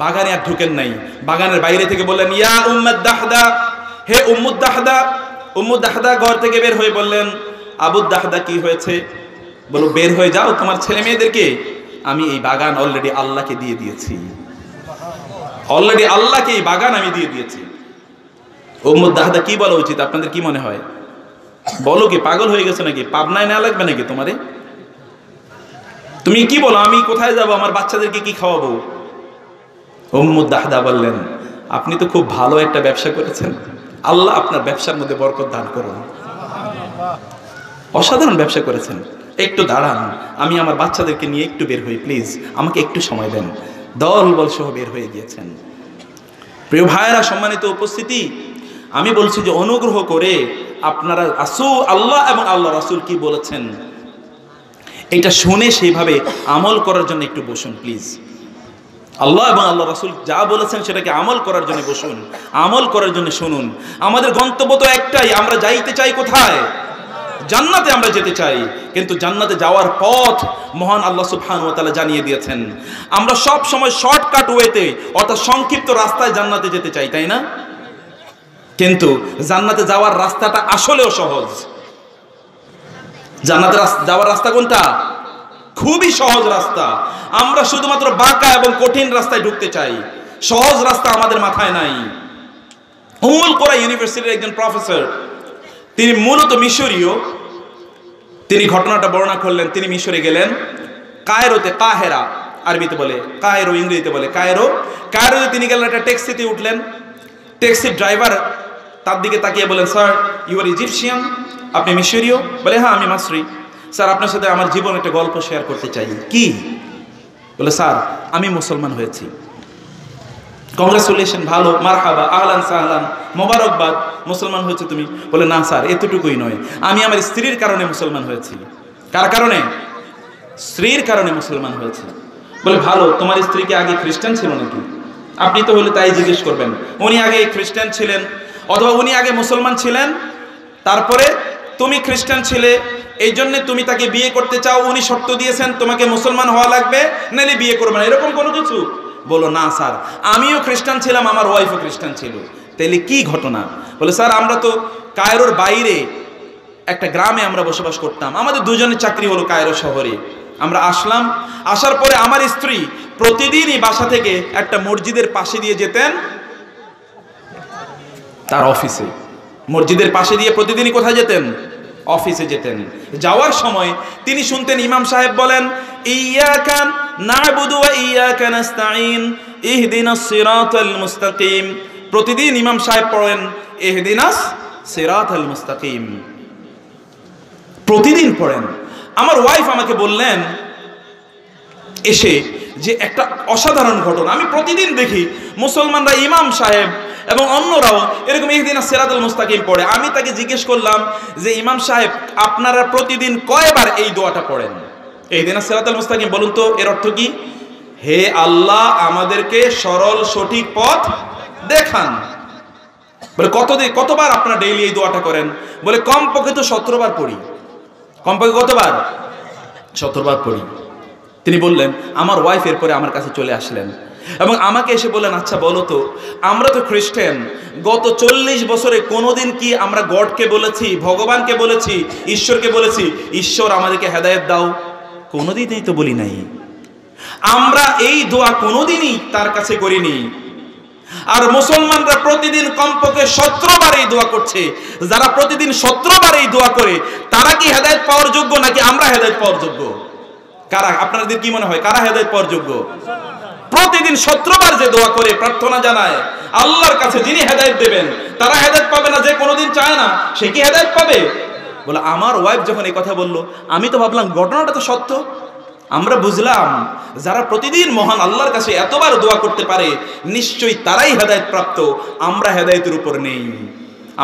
বাগানে আর ঢুকেন নাই, বাগানের বাইরে থেকে বললেন ইয়া উম্মুদ দাহদা, হে উম্মুদ দাহদা। উম্মুদ দাহদা ঘর থেকে বের হয়ে বললেন আবু দাহদা কি হয়েছে? বলো বের হয়ে যাও, তোমার ছেলে মেয়েদেরকে আমি এই বাগান অলরেডি আল্লাহকে দিয়ে দিয়েছি, অলরেডি আল্লাহকে এই বাগান আমি দিয়ে দিয়েছি। উম্মুদ দাহদা কি বলা উচিত আপনাদের কি মনে হয়? বলো কি পাগল হয়ে গেছে নাকি? পাবনায় না লাগবে নাকি তোমারে? তুমি কি বলো আমি কোথায় যাব, আমার বাচ্চাদেরকে কি খাওয়াবো? উম্মুদ দাহদা বললেন আপনি তো খুব ভালো একটা ব্যবসা করেছেন, আল্লাহ আপনার ব্যবসার মধ্যে বরকত দান করুন। অসাধারণ ব্যবসা করেছেন, একটু দাঁড়ান, আমি আমার বাচ্চাদেরকে নিয়ে একটু বের হই, প্লিজ আমাকে একটু সময় দেন। দল বল সহ বের হয়ে গিয়েছেন। প্রিয় ভাইয়েরা, সম্মানিত উপস্থিতি, আমি বলছি যে অনুগ্রহ করে আপনারা আল্লাহ এবং আল্লাহ রাসূল কি বলেছেন এটা শুনে সেইভাবে আমল করার জন্য একটু বসুন প্লিজ। আল্লাহ এবং আল্লাহ রাসূল যা বলেছেন সেটাকে আমল করার জন্য বসুন, আমল করার জন্য শুনুন। আমাদের গন্তব্য তো একটাই, আমরা যাইতে চাই কোথায়? জান্নাতে আমরা যেতে চাই, কিন্তু জান্নাতে যাওয়ার পথ মহান আল্লাহ সুবহানাহু ওয়া তাআলা জানিয়ে দিয়েছেন। আমরা সব সময় শর্টকাট ওয়েতে অর্থাৎ সংক্ষিপ্ত রাস্তায় জান্নাতে যেতে চাই, তাই না? কিন্তু জান্নাতে যাওয়ার রাস্তাটা আসলেও সহজ। জান্নাতে যাওয়ার রাস্তা কোনটা? খুবই সহজ রাস্তা। আমরা শুধুমাত্র বাঁকা এবং কঠিন রাস্তায় ঢুকতে চাই, সহজ রাস্তা আমাদের মাথায় নাই। উম্মুল কোরা ইউনিভার্সিটির একজন প্রফেসর, তিনি মূলত মিশরীয়, তিনি ঘটনাটা বর্ণনা করলেন। তিনি মিশরে গেলেন, কায়রোতে, কাহেরা আরবিতে বলে, কায়রো ইংরেজিতে বলে কায়রো। কায়রোতে তিনি গেলেন, একটা ট্যাক্সিতে উঠলেন। ট্যাক্সির ড্রাইভার তার দিকে তাকিয়ে বলেন স্যার ইউ আর ইজিপশিয়ান, আপনি মিশরীয়? বলে হ্যাঁ আমি মাসরি। স্যার আপনার সাথে আমার জীবন একটা গল্প শেয়ার করতে চাই। কি? বলে স্যার আমি মুসলমান হয়েছি। কংগ্রেচুলেশন, ভালো, মারহাবা, আহলান সাহলান, মোবারকবাদ, মুসলমান হয়েছে তুমি। বলে না স্যার এতটুকুই নয়, আমি আমার স্ত্রীর কারণে মুসলমান হয়েছি। কার কারণে? স্ত্রীর কারণে মুসলমান হয়েছে। বলে ভালো, তোমার স্ত্রী কি আগে খ্রিস্টান ছিল নাকি? আপনি তো হলে তাই জিজ্ঞেস করবেন, উনি আগে খ্রিস্টান ছিলেন অথবা উনি আগে মুসলমান ছিলেন, তারপরে তুমি খ্রিস্টান ছিলে, এই জন্য তুমি তাকে বিয়ে করতে চাও, উনি শর্ত দিয়েছেন তোমাকে মুসলমান হওয়া লাগবে, নাহলে বিয়ে করবে না, এরকম কোনো কিছু? বলো না স্যার আমিও খ্রিস্টান ছিলাম, আমার ওয়াইফও খ্রিস্টান ছিল। তাইলে কি ঘটনা? বলে স্যার আমরা তো কায়রোর বাইরে একটা গ্রামে আমরা বসবাস করতাম, আমাদের দুজনের চাকরি হলো কায়রো শহরে। আমরা আসলাম, আসার পরে আমার স্ত্রী প্রতিদিনই বাসা থেকে একটা মসজিদের পাশে দিয়ে যেতেন তার অফিসে। মসজিদের পাশে দিয়ে প্রতিদিনই কোথায় যেতেন? অফিসে যেতেন। যাওয়ার সময় তিনি শুনতেন ইমাম সাহেব বলেন ইয়াকা না'বুদু ওয়া ইয়াকা নাস্তাঈন ইহদিনাস সিরাতাল মুস্তাকিম। প্রতিদিন ইমাম সাহেব পড়েন ইহদিনাস সিরাতাল মুস্তাকিম, প্রতিদিন পড়েন। আমার ওয়াইফ আমাকে বললেন এসে যে একটা অসাধারণ ঘটনা, আমি প্রতিদিন দেখি মুসলমানরা ইমাম সাহেব এবং অন্যরাও এরকম ইহদিনাস সিরাতাল মুস্তাকিম পড়ে। আমি তাকে জিজ্ঞেস করলাম যে ইমাম সাহেব আপনারা প্রতিদিন কয়বার এই দোয়াটা পড়েন? ইহদিনাস সিরাতাল মুস্তাকিম, বলুন তো এর অর্থ কি? হে আল্লাহ আমাদেরকে সরল সঠিক পথ দেখান। বলে কতবার আপনারা ডেইলি এই দোয়াটা করেন? বলে কমপক্ষে তো 17 বার পড়ি। কমপক্ষে কতবার? 17 বার পড়ি। তিনি বললেন আমার ওয়াইফ এরপরে আমার কাছে চলে আসলেন এবং আমাকে এসে বললেন আচ্ছা বলো তো আমরা তো খ্রিস্টান, গত 40 বছরে কোনোদিন কি আমরা গডকে বলেছি, ভগবানকে বলেছি, ঈশ্বরকে বলেছি ঈশ্বর আমাদেরকে হেদায়েত দাও? কোনোদিনই তো বলি নাই। আমরা এই দোয়া কোনোদিনই তার কাছে করিনি। আর মুসলমানরা প্রতিদিন কমপক্ষে 17 বার এই দোয়া করছে। যারা প্রতিদিন 17 বার এই দোয়া করে তারা কি হেদায়েত পাওয়ার যোগ্য নাকি আমরা হেদায়েত পাওয়ার যোগ্য? কারা? আপনাদের কি মনে হয় কারা হেদায়েত পাওয়ার যোগ্য? প্রতিদিন 17 বার যে দোয়া করে প্রার্থনা জানায় আল্লাহর কাছে যিনি হেদায়েত দেবেন, তারা হেদায়েত পাবে না যে কোনোদিন চায় না সে কি হেদায়েত পাবে? বলে আমার ওয়াইফ যখন এই কথা বলল আমি তো ভাবলাম ঘটনাটা তো সত্য। আমরা বুঝলাম যারা প্রতিদিন মহান আল্লাহর কাছে এতবার দোয়া করতে পারে নিশ্চয়ই তারাই হেদায়েত প্রাপ্ত, আমরা হেদায়েতের উপর নেই।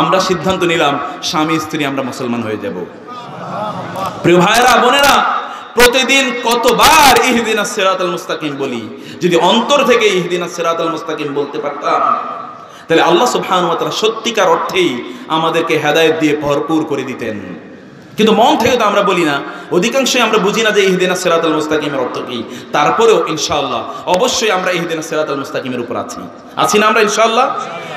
আমরা সিদ্ধান্ত নিলাম স্বামী স্ত্রী আমরা মুসলমান হয়ে যাব। প্রিয় ভাইরা বোনেরা, প্রতিদিন কতবার ইহদিনাস সিরাতাল মুস্তাকিম বলি? যদি অন্তর থেকে ইহদিনাস সিরাতাল মুস্তাকিম বলতে পারতাম তাহলে আল্লাহ সুবহানাহু ওয়া তাআলা সত্যিকার অর্থেই আমাদেরকে হেদায়েত দিয়ে ভরপুর করে দিতেন। কিন্তু মন থেকে তো আমরা বলি না, অধিকাংশই আমরা বুঝি না যে ইহদিনাস সিরাতাল মুস্তাকিমের অর্থ কি। তারপরেও ইনশাআল্লাহ অবশ্যই আমরা ইহদিনাস সিরাতাল মুস্তাকিমের উপর আছি না আমরা ইনশাআল্লাহ।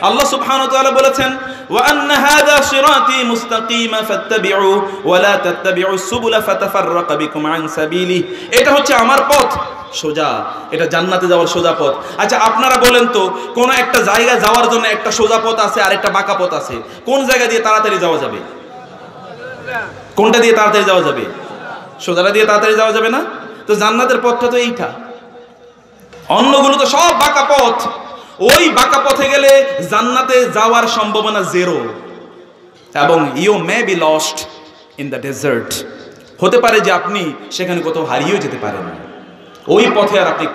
আল্লাহ সুবহানাহু ওয়া তাআলা বলেছেন, ওয়া আন্না হাযা সিরাতি মুস্তাকিমা ফাত্তাবিউ ওয়া লা তাত্তাবিউস সুবুলা ফাতাফাররাকা বিকুম আন সাবিলি। এটা হচ্ছে আমার পথ সোজা, এটা জান্নাতে যাওয়ার সোজা পথ। আচ্ছা আপনারা বলেন তো, কোন একটা জায়গায় যাওয়ার জন্য একটা সোজা পথ আছে আর একটা বাঁকা পথ আছে, কোন জায়গা দিয়ে তাড়াতাড়ি যাওয়া যাবে? কোনটা দিয়ে তাড়াতাড়ি যাওয়া যাবে? সোজাটা দিয়ে তাড়াতাড়ি যাওয়া যাবে না? তো জান্নাতের পথটা তো এইটা, অন্যগুলো তো সব বাঁকা পথ। ওই বাঁকা পথে গেলে জান্নাতে যাওয়ার সম্ভাবনা জিরো, এবং you may be lost in the desert. হতে পারে যে আপনি সেখানে কোথাও হারিয়েও যেতে পারেন, ওই পথে আর আপনি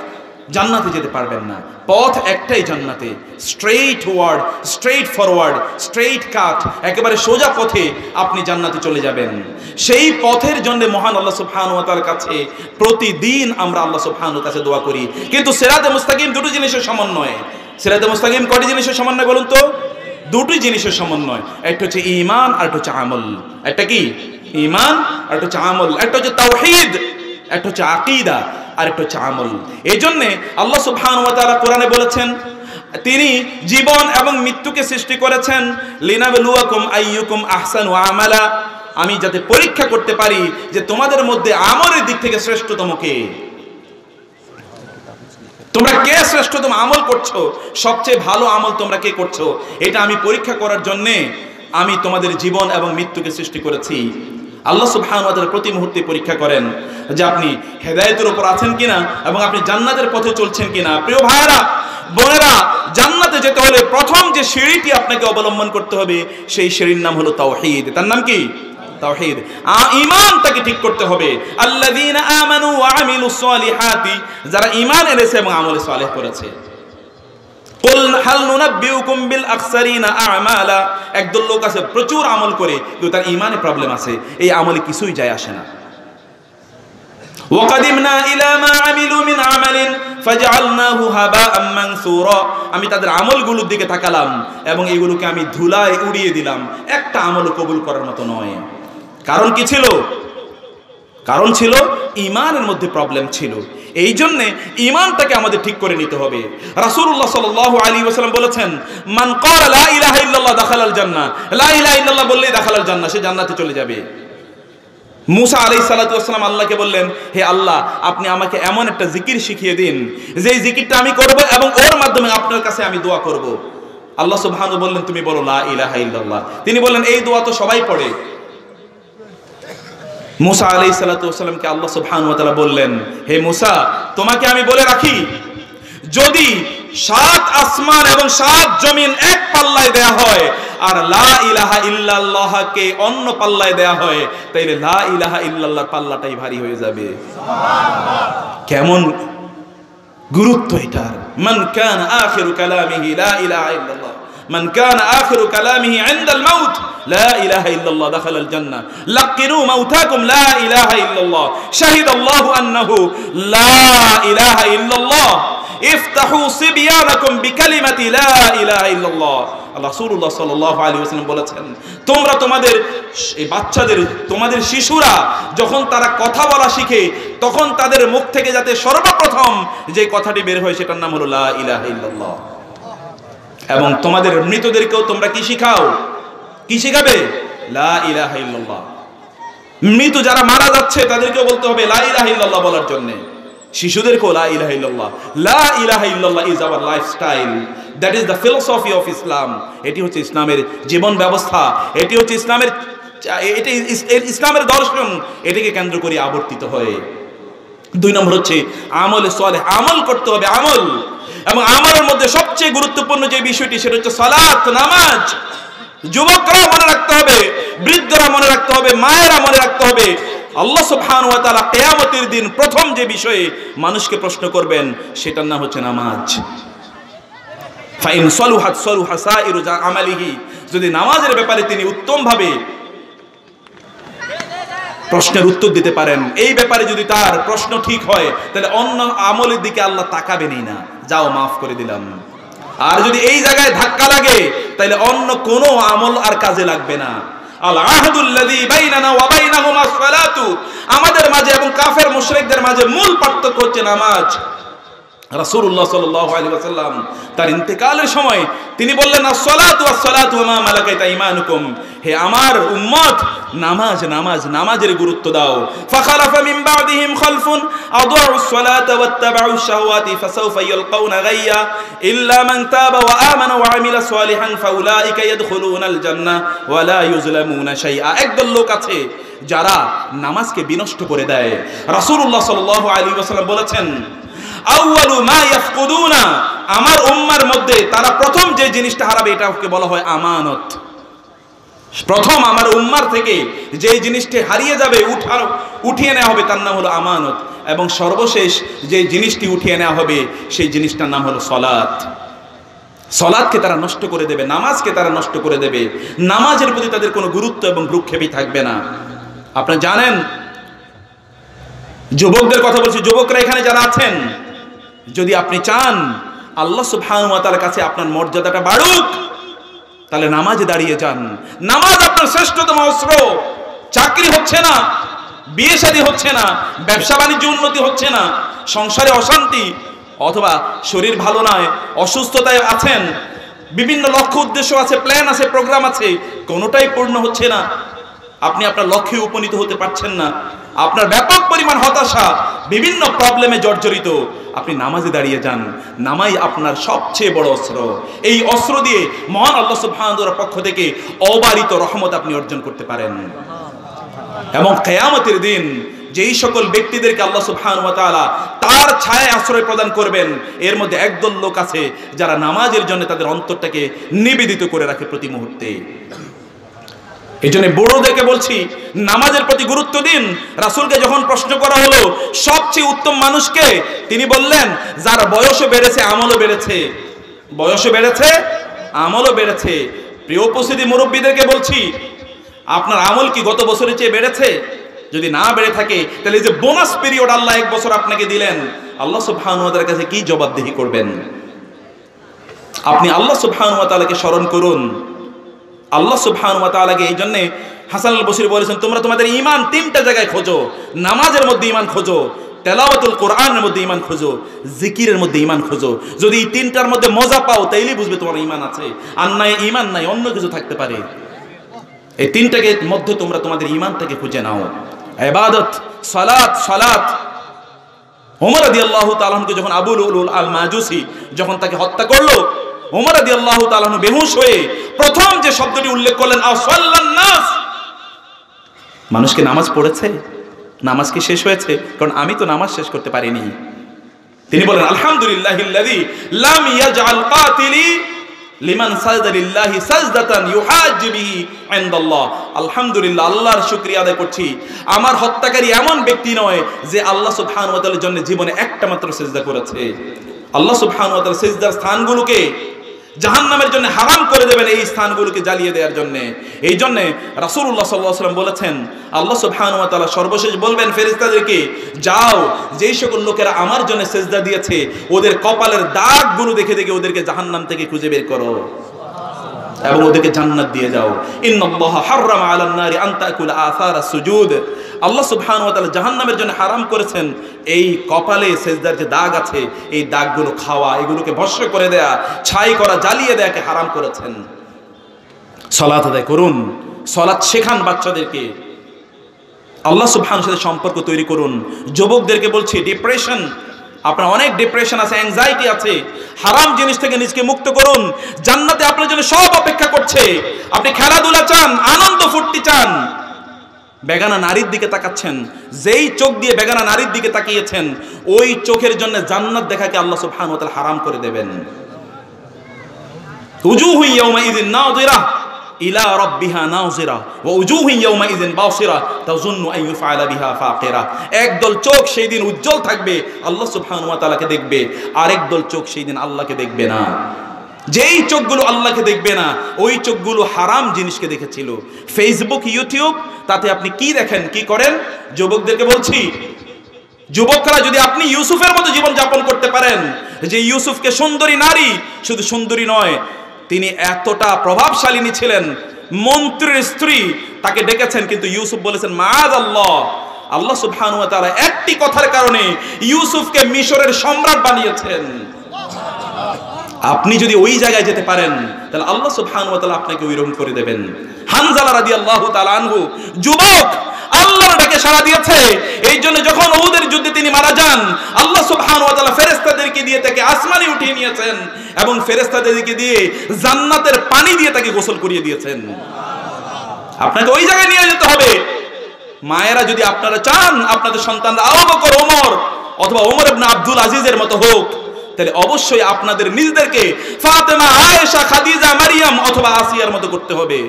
জান্নাতে যেতে পারবেন না। পথ একটাই জান্নাতে, straight word, straightforward, straight cut, একেবারে সোজা পথে আপনি জান্নাতে চলে যাবেন। সেই পথের জন্য মহান আল্লাহ সুবহানাহু ওয়া তাআলার কাছে প্রতিদিন আমরা আল্লাহ সুবহানাহু ওয়া তাআলার কাছে দোয়া করি। কিন্তু সিরাতে মুস্তাকিম দুটো জিনিসের সমন্বয়। সিরাতে মুস্তাকিম কয়টি জিনিসের সমন্বয় বলুন তো? দুটি জিনিসের সমন্বয়। একটা হচ্ছে ঈমান আর একটা হচ্ছে আমল। একটা কি? ঈমান আর একটা হচ্ছে আমল। একটা হচ্ছে তাওহীদ, একটা হচ্ছে আকীদা, আর একটা হচ্ছে আমল। এই জন্যে আল্লাহ সুবহানাহু ওয়া তাআলা কোরআনে বলেছেন, তিনি জীবন এবং মৃত্যুকে সৃষ্টি করেছেন লিনাবলুয়াকুম আইয়ুকুম আহসানু আমালা, আমি যাতে পরীক্ষা করতে পারি যে তোমাদের মধ্যে আমলের দিক থেকে শ্রেষ্ঠতম কে, তোমরা কে শ্রেষ্ঠতম আমল করছো, সবচেয়ে ভালো আমল তোমরা কে করছো, এটা আমি পরীক্ষা করার জন্যে আমি তোমাদের জীবন এবং মৃত্যুকে সৃষ্টি করেছি। আল্লাহ সুবহানাহু ওয়া তাআলা প্রতি মুহূর্তে পরীক্ষা করেন যে আপনি হেদায়েতের উপর আছেন কিনা এবং আপনি জান্নাতের পথে চলছেন কিনা। প্রিয় ভাইরা বোনেরা, জান্নাতে যেতে হলে প্রথম যে সিঁড়িটি আপনাকে অবলম্বন করতে হবে সেই সিঁড়ির নাম হলো তাওহীদ। তার নাম কি? তাওহীদ। ঈমানটাকে ঠিক করতে হবে। আল্লাযীনা আমানু ওয়া আমিলুস সালিহাতি, যারা ঈমান এনেছে এবং আমল সালেহ করেছে। কুল হাল নুনাব্বিউকুম বিল আখসারিনা আমালা, একদল লোক আছে প্রচুর আমল করে কিন্তু তার ঈমানে প্রবলেম আছে, এই আমলে কিছুই যায় আসে না। ওয়া কাদিমনা ইলা মা আমিলু মিন আমালিন ফাজআলনাহু হাবাআম মানসুরা, আমি তাদের আমলগুলোর দিকে তাকালাম এবং এগুলোকে আমি ধুলায় উড়িয়ে দিলাম, একটা আমল কবুল করার মতো নয়। কারণ কি ছিল? কারণ ছিল ঈমানের মধ্যে প্রবলেম ছিল। এই জন্যে ঈমানটাকে আমাদের ঠিক করে নিতে হবে। রাসূলুল্লাহ সাল্লাল্লাহু আলাইহি ওয়াসাল্লাম বলেছেন, মান ক্বালা লা ইলাহা ইল্লাল্লাহ দাখালাল জান্নাহ, লা ইলাহা ইল্লাল্লাহ বললেই দাখালাল জান্নাহ, সে জান্নাতে চলে যাবে। মুসা আলাইহিস সালাতু ওয়াস সালাম আল্লাহকে বললেন, হে আল্লাহ, আপনি আমাকে এমন একটা জিকির শিখিয়ে দিন যে জিকিরটা আমি করব এবং ওর মাধ্যমে আপনার কাছে আমি দোয়া করব। আল্লাহ সুবহানাহু বললেন, তুমি বলো লা ইলাহা ইল্লাল্লাহ। তিনি বললেন, এই দোয়া তো সবাই পড়ে। মুসা আলাইহিস সালাতু ওয়াস সালামকে আল্লাহ সুবহানাহু ওয়া তাআলা বললেন, হে মুসা, তোমাকে আমি বলে রাখি, যদি 7 আসমান এবং 7 জমিন এক পাল্লায় দেয়া হয় আর লা ইলাহা ইল্লাল্লাহকে অন্য পাল্লায় দেয়া হয়, তাইলে লা ইলাহা ইল্লাল্লাহর পাল্লাটাই ভারী হয়ে যাবে। সুবহানাল্লাহ! কেমন গুরুত্ব এটার। মান কানা আখিরু কালামিহি লা ইলাহা ইল্লাল্লাহ, মান কানা আখিরু কালামিহি ইনদাল মাউত লা ইলাহা ইল্লাল্লাহ দাখালাল জান্নাহ, লাকিনু মাউতাকুম লা ইলাহা ইল্লাল্লাহ, শাহিদাল্লাহু আন্নাহু লা ইলাহা ইল্লাল্লাহ, ইফতাহু সিবয়ানাকুম বিকালিমাতি লা ইলাহা ইল্লাল্লাহ। রাসূলুল্লাহ সাল্লাল্লাহু আলাইহি ওয়াসাল্লাম বলেছেন, তোমরা তোমাদের এই বাচ্চাদের, তোমাদের শিশুরা যখন তারা কথা বলা শিখে তখন তাদের মুখ থেকে যাতে সর্বপ্রথম যে কথাটি বের হয় সেটার নাম হলো লা ইলাহা ইল্লাল্লাহ। এবং তোমাদের মৃতদেরকেও তোমরা কি শিখাও? কি শিখাবে? লা ইলাহা ইল্লাল্লাহ। মৃত যারা মারা যাচ্ছে তাদেরকেও বলতে হবে লা ইলাহা ইল্লাল্লাহ বলার জন্য। শিশুদেরকেও লা ইলাহা ইল্লাল্লাহ। লা ইলাহা ইল্লাল্লাহ is our lifestyle, that is the philosophy of Islam. এটি হচ্ছে ইসলামের জীবন ব্যবস্থা, এটি হচ্ছে ইসলামের দর্শন, এটিকে কেন্দ্র করে আবর্তিত হয়। 2 নম্বর হচ্ছে আমলে সালেহ, আমল করতে হবে, আমল। এবং আমলের মধ্যে সবচেয়ে গুরুত্বপূর্ণ যে বিষয়টি সেটা হচ্ছে সালাত, নামাজ। যুবকরা মনে রাখতে হবে, বৃদ্ধরা মনে রাখতে হবে, মায়েরা মনে রাখতে হবে, আল্লাহ সুবহানাহু ওয়া তাআলা কিয়ামতের দিন প্রথম যে বিষয়ে মানুষকে প্রশ্ন করবেন সেটার নাম হচ্ছে নামাজ। ফাইন সালুহাত সালুহা সাইরু আমালিহি, যদি নামাজের ব্যাপারে তিনি উত্তমভাবে প্রশ্নের উত্তর দিতে পারেন, এই ব্যাপারে যদি তার প্রশ্ন ঠিক হয় তাহলে অন্য আমলের দিকে আল্লাহ তাকাবেনই না, যাও মাফ করে দিলাম। আর যদি এই জায়গায় ধাক্কা লাগে তাহলে অন্য কোনো আমল আর কাজে লাগবে না। আল আহদুল্লাযী বাইনানা ওয়া বাইনাহুম আস-সালাতু, আমাদের মাঝে এবং কাফের মুশরিকদের মাঝে মূল পার্থক্য হচ্ছে নামাজ। রাসূলুল্লাহ সাল্লাল্লাহু আলাইহি ওয়াসাল্লাম তার ইন্তেকালের সময় তিনি বললেন, আস-সালাতু ওয়াস-সালাতু ওয়া মা মালাকাত আইমানুকুম, হে আমার উম্মত, নামাজ নামাজ নামাজের গুরুত্ব দাও। ফাখালাফা মিন বা'দিহিম খালফুন আদাউ আস-সালাতা ওয়াত্তাবাউ আশ-শাহওয়াতি ফাসাউফা ইয়ালকাউনা গায়্যা ইল্লা মান তাবা ওয়া আমানা ওয়া আমিলা সালিহান ফাউলাইকা ইয়াদখুলুনাল জান্নাহ ওয়া লা ইউজলামুনা শাইআ। একদল লোক আছে যারা নামাজকে বিনষ্ট করে দেয়। রাসূলুল্লাহ সাল্লাল্লাহু আলাইহি ওয়াসাল্লাম বলেছেন, আউয়ালু মা ইয়াফকুদুনা, আমার উম্মার মধ্যে তারা প্রথম যে জিনিসটা হারাবে এটাকে বলা হয় আমানত। প্রথম আমার উম্মার থেকে যে জিনিসটি হারিয়ে যাবে, উঠিয়ে নেওয়া হবে, তার নাম হলো আমানত। এবং সর্বশেষ যে জিনিসটি উঠিয়ে নেওয়া হবে সেই জিনিসটার নাম হলো সালাত। সালাতকে তারা নষ্ট করে দেবে, নামাজকে তারা নষ্ট করে দেবে, নামাজের প্রতি তাদের কোনো গুরুত্ব এবং ভ্রুক্ষেপই থাকবে না। আপনারা জানেন, যুবকদের কথা বলছি, যুবকরা এখানে যারা আছেন, যদি আপনি চান আল্লাহ সুবহানাহু ওয়া তাআলার কাছে আপনার মর্যাদাটা বাড়ুক, তাহলে নামাজে দাঁড়িয়ে যান। নামাজ আপনার শ্রেষ্ঠতম অস্ত্র। চাকরি হচ্ছে না, বিয়ে শাদী হচ্ছে না, ব্যবসা বাণিজ্য উন্নতি হচ্ছে না, সংসারে অশান্তি, অথবা শরীর ভালো নয়, অসুস্থতায় আছেন, বিভিন্ন লক্ষ্য উদ্দেশ্য আছে, প্ল্যান আছে, প্রোগ্রাম আছে, কোনোটাই পূর্ণ হচ্ছে না, আপনি আপনার লক্ষ্যে উপনীত হতে পারছেন না, আপনার ব্যাপক পরিমাণ হতাশা, বিভিন্ন প্রবলেমে জর্জরিত, আপনি নামাজে দাঁড়িয়ে যান। নামাজ আপনার সবচেয়ে বড় অস্ত্র। এই অস্ত্র দিয়ে মহান আল্লাহ সুবহানাহু ওয়া তাআলার পক্ষ থেকে অবারিত রহমত আপনি অর্জন করতে পারেন। এবং কিয়ামতের দিন যেই সকল ব্যক্তিদেরকে আল্লাহ সুবহানাহু ওয়া তাআলা তার ছায়ায় আশ্রয় প্রদান করবেন, এর মধ্যে একদল লোক আছে যারা নামাজের জন্য তাদের অন্তরটাকে নিবেদিত করে রাখে প্রতি মুহূর্তে। এই জন্য বড়দেরকে বলছি, নামাজের প্রতি গুরুত্ব দিন। রাসূলকে যখন প্রশ্ন করা হলো সবচেয়ে উত্তম মানুষকে, তিনি বললেন, যার বয়সও বেড়েছে আমলও বেড়েছে, বয়সও বেড়েছে আমলও বেড়েছে। প্রিয় উপস্থিতি, মুরব্বীদেরকে বলছি, আপনার আমল কি গত বছরের চেয়ে বেড়েছে? যদি না বেড়ে থাকে, তাহলে এই যে বোনাস পিরিয়ড আল্লাহ এক বছর আপনাকে দিলেন, আল্লাহ সুবহানাহু ওয়া তাআলার কাছে কি জবাবদিহি করবেন? আপনি আল্লাহ সুবহানাহু ওয়া তাআলাকে স্মরণ করুন। আল্লাহ সুবহানাহু ওয়া তাআলাকে, এই জন্য হাসান আল বসরি বলেছেন, তোমরা তোমাদের ঈমান তিনটা জায়গায় খোঁজো। নামাজের মধ্যে ঈমান খোঁজো, তেলাওয়াতুল কোরআনের মধ্যে ঈমান খোঁজো, জিকিরের মধ্যে ঈমান খোঁজো। যদি এই তিনটার মধ্যে মজা পাও, তাইলেই বুঝবে তোমার ঈমান আছে। আর নাই ঈমান নাই, অন্য কিছু থাকতে পারে। এই তিনটাকে মধ্যে তোমরা তোমাদের ঈমানটাকে খুঁজে নাও। ইবাদত, সালাত, সালাত। ওমর রাদিয়াল্লাহু তাআলা আনহু যখন আবু লুলুল আল মাজুসি যখন তাকে হত্যা করলো, ওমর রাদিয়াল্লাহু তাআলা আনহু বেহুশ হয়ে প্রথম যে শব্দটি উল্লেখ করলেন, আসাল্লান নাস, মানুষকে নামাজ পড়েছে, নামাজ কি শেষ হয়েছে? কারণ আমি তো নামাজ শেষ করতে পারিনি। তিনি বলেন, আলহামদুলিল্লাহিল্লাযী লাম ইয়াজআল কাতিলি লিমান সাজদা লিল্লাহি সাজদাতান ইউহাজ্জু বিহি ইনদাল্লাহ। আলহামদুলিল্লাহ, আল্লাহর শুকরিয়া আদায় করছি, আমার হত্যাকারী এমন ব্যক্তি নয় যে আল্লাহ সুবহানাহু ওয়া তাআলার জন্য জীবনে একটা মাত্র সিজদা করেছে। আল্লাহ সুবহানাহু ওয়া তাআলা সিজদার স্থানগুলোকে জাহান্নামের জন্য হারাম করে দেবেন, এই স্থানগুলোকে জ্বালিয়ে দেওয়ার জন্য। এই জন্য রাসূলুল্লাহ সাল্লাল্লাহু আলাইহি ওয়াসাল্লাম বলেছেন, আল্লাহ সুবহানাহু ওয়া তাআলা সর্বশেষ বলবেন ফেরেশতাদেরকে, যাও, যেই সকল লোকেরা আমার জন্য সিজদা দিয়েছে ওদের কপালের দাগগুলো দেখে দেখে ওদেরকে জাহান্নাম থেকে খুঁজে বের করো এবং ওদেরকে জান্নাত দিয়ে যাও। ইন্নাল্লাহা হাররামা আলান নারি আন তাকুলা আসারাস সুজুদ। আল্লাহ সুবহানাহু ওয়া তাআলা জাহান্নামের জন্য হারাম করেছেন এই কপালে সিজদার যে দাগ আছে, এই দাগগুলো খাওয়া, এগুলোকে ভস্ম করে দেয়া, ছাই করা, জ্বালিয়ে দেয়াকে হারাম করেছেন। সালাত আদায় করুন, সালাত শেখান বাচ্চাদেরকে, আল্লাহ সুবহানাহু ওয়া তাআলার সাথে সম্পর্ক তৈরি করুন। যুবকদেরকে বলছি, ডিপ্রেশন, আপনার অনেক ডিপ্রেশন আছে, অ্যাংজাইটি আছে, হারাম জিনিস থেকে নিজকে মুক্ত করুন। জান্নাতে আপনার জন্য সব অপেক্ষা করছে। আপনি খেলাধুলা চান, আনন্দ ফুর্তি চান, বেগানা নারীর দিকে তাকাচ্ছেন, যেই চোখ দিয়ে বেগানা নারীর দিকে তাকিয়েছেন, ওই চোখের জন্য জান্নাত দেখাকে আল্লাহ সুবহানাহু ওয়া তাআলা হারাম করে দেবেন। উজুহু ইয়াওমাইযিন নাযিরা ইলা রাব্বিহা নাযিরা ওয়া উজুহু ইয়াওমাইযিন বাসিরা তাযুন্নু আন ইউফআলা বিহা ফাকিরা। একদল চোখ সেই দিন উজ্জ্বল থাকবে, আল্লাহ সুবহানাহু ওয়া তাআলাকে দেখবে, আরেক দল চোখ সেই দিন আল্লাহকে দেখবে না। যেই চোখগুলো আল্লাহকে দেখবে না, ওই চোখগুলো হারাম জিনিসকে দেখেছিল। ফেসবুক, ইউটিউব, তাতে আপনি কি দেখেন, কি করেন? যুবকদেরকে বলছি, যুবকরা, যদি আপনি ইউসুফের মতো জীবন যাপন করতে পারেন, যে ইউসুফকে সুন্দরী নারী, শুধু সুন্দরী নয়, তিনি এতটা প্রভাবশালিনী ছিলেন, মন্ত্রীর স্ত্রী তাকে ডেকেছেন, কিন্তু ইউসুফ বলেছেন মাআযাল্লাহ, আল্লাহ সুবহানাহু ওয়া তাআলা একটি কথার কারণে ইউসুফকে মিশরের সম্রাট বানিয়েছেন। আপনি যদি ওই জায়গায় যেতে পারেন তাহলে আল্লাহ সুবহানাহু ওয়া তাআলা আপনাকে ওইরকম করে দেবেন। হানজালা রাদিয়াল্লাহু তাআলা আনহু যুবক, আল্লাহর ডাকে সাড়া দিয়েছে, এই জন্য যখন উহুদের যুদ্ধে তিনি মারা যান, আল্লাহ সুবহানাহু ওয়া তাআলা ফেরেশতাদেরকে দিয়ে তাকে আসমানে উঠিয়ে নিয়েছেন এবং ফেরেশতাদেরকে দিয়ে জান্নাতের পানি দিয়ে তাকে গোসল করিয়ে দিয়েছেন। আপনাকে ওই জায়গায় নিয়ে যেতে হবে। মায়েরা যদি আপনারা চান আপনাদের সন্তানরা আবু বকর, ওমর অথবা ওমর ইবনে আব্দুল আজিজের মতো হোক, তাহলে অবশ্যই আপনাদের নিজেদেরকে ফাতেমা, আয়েশা, খাদিজা, মারিয়াম অথবা আসিয়ার মতো করতে হবে।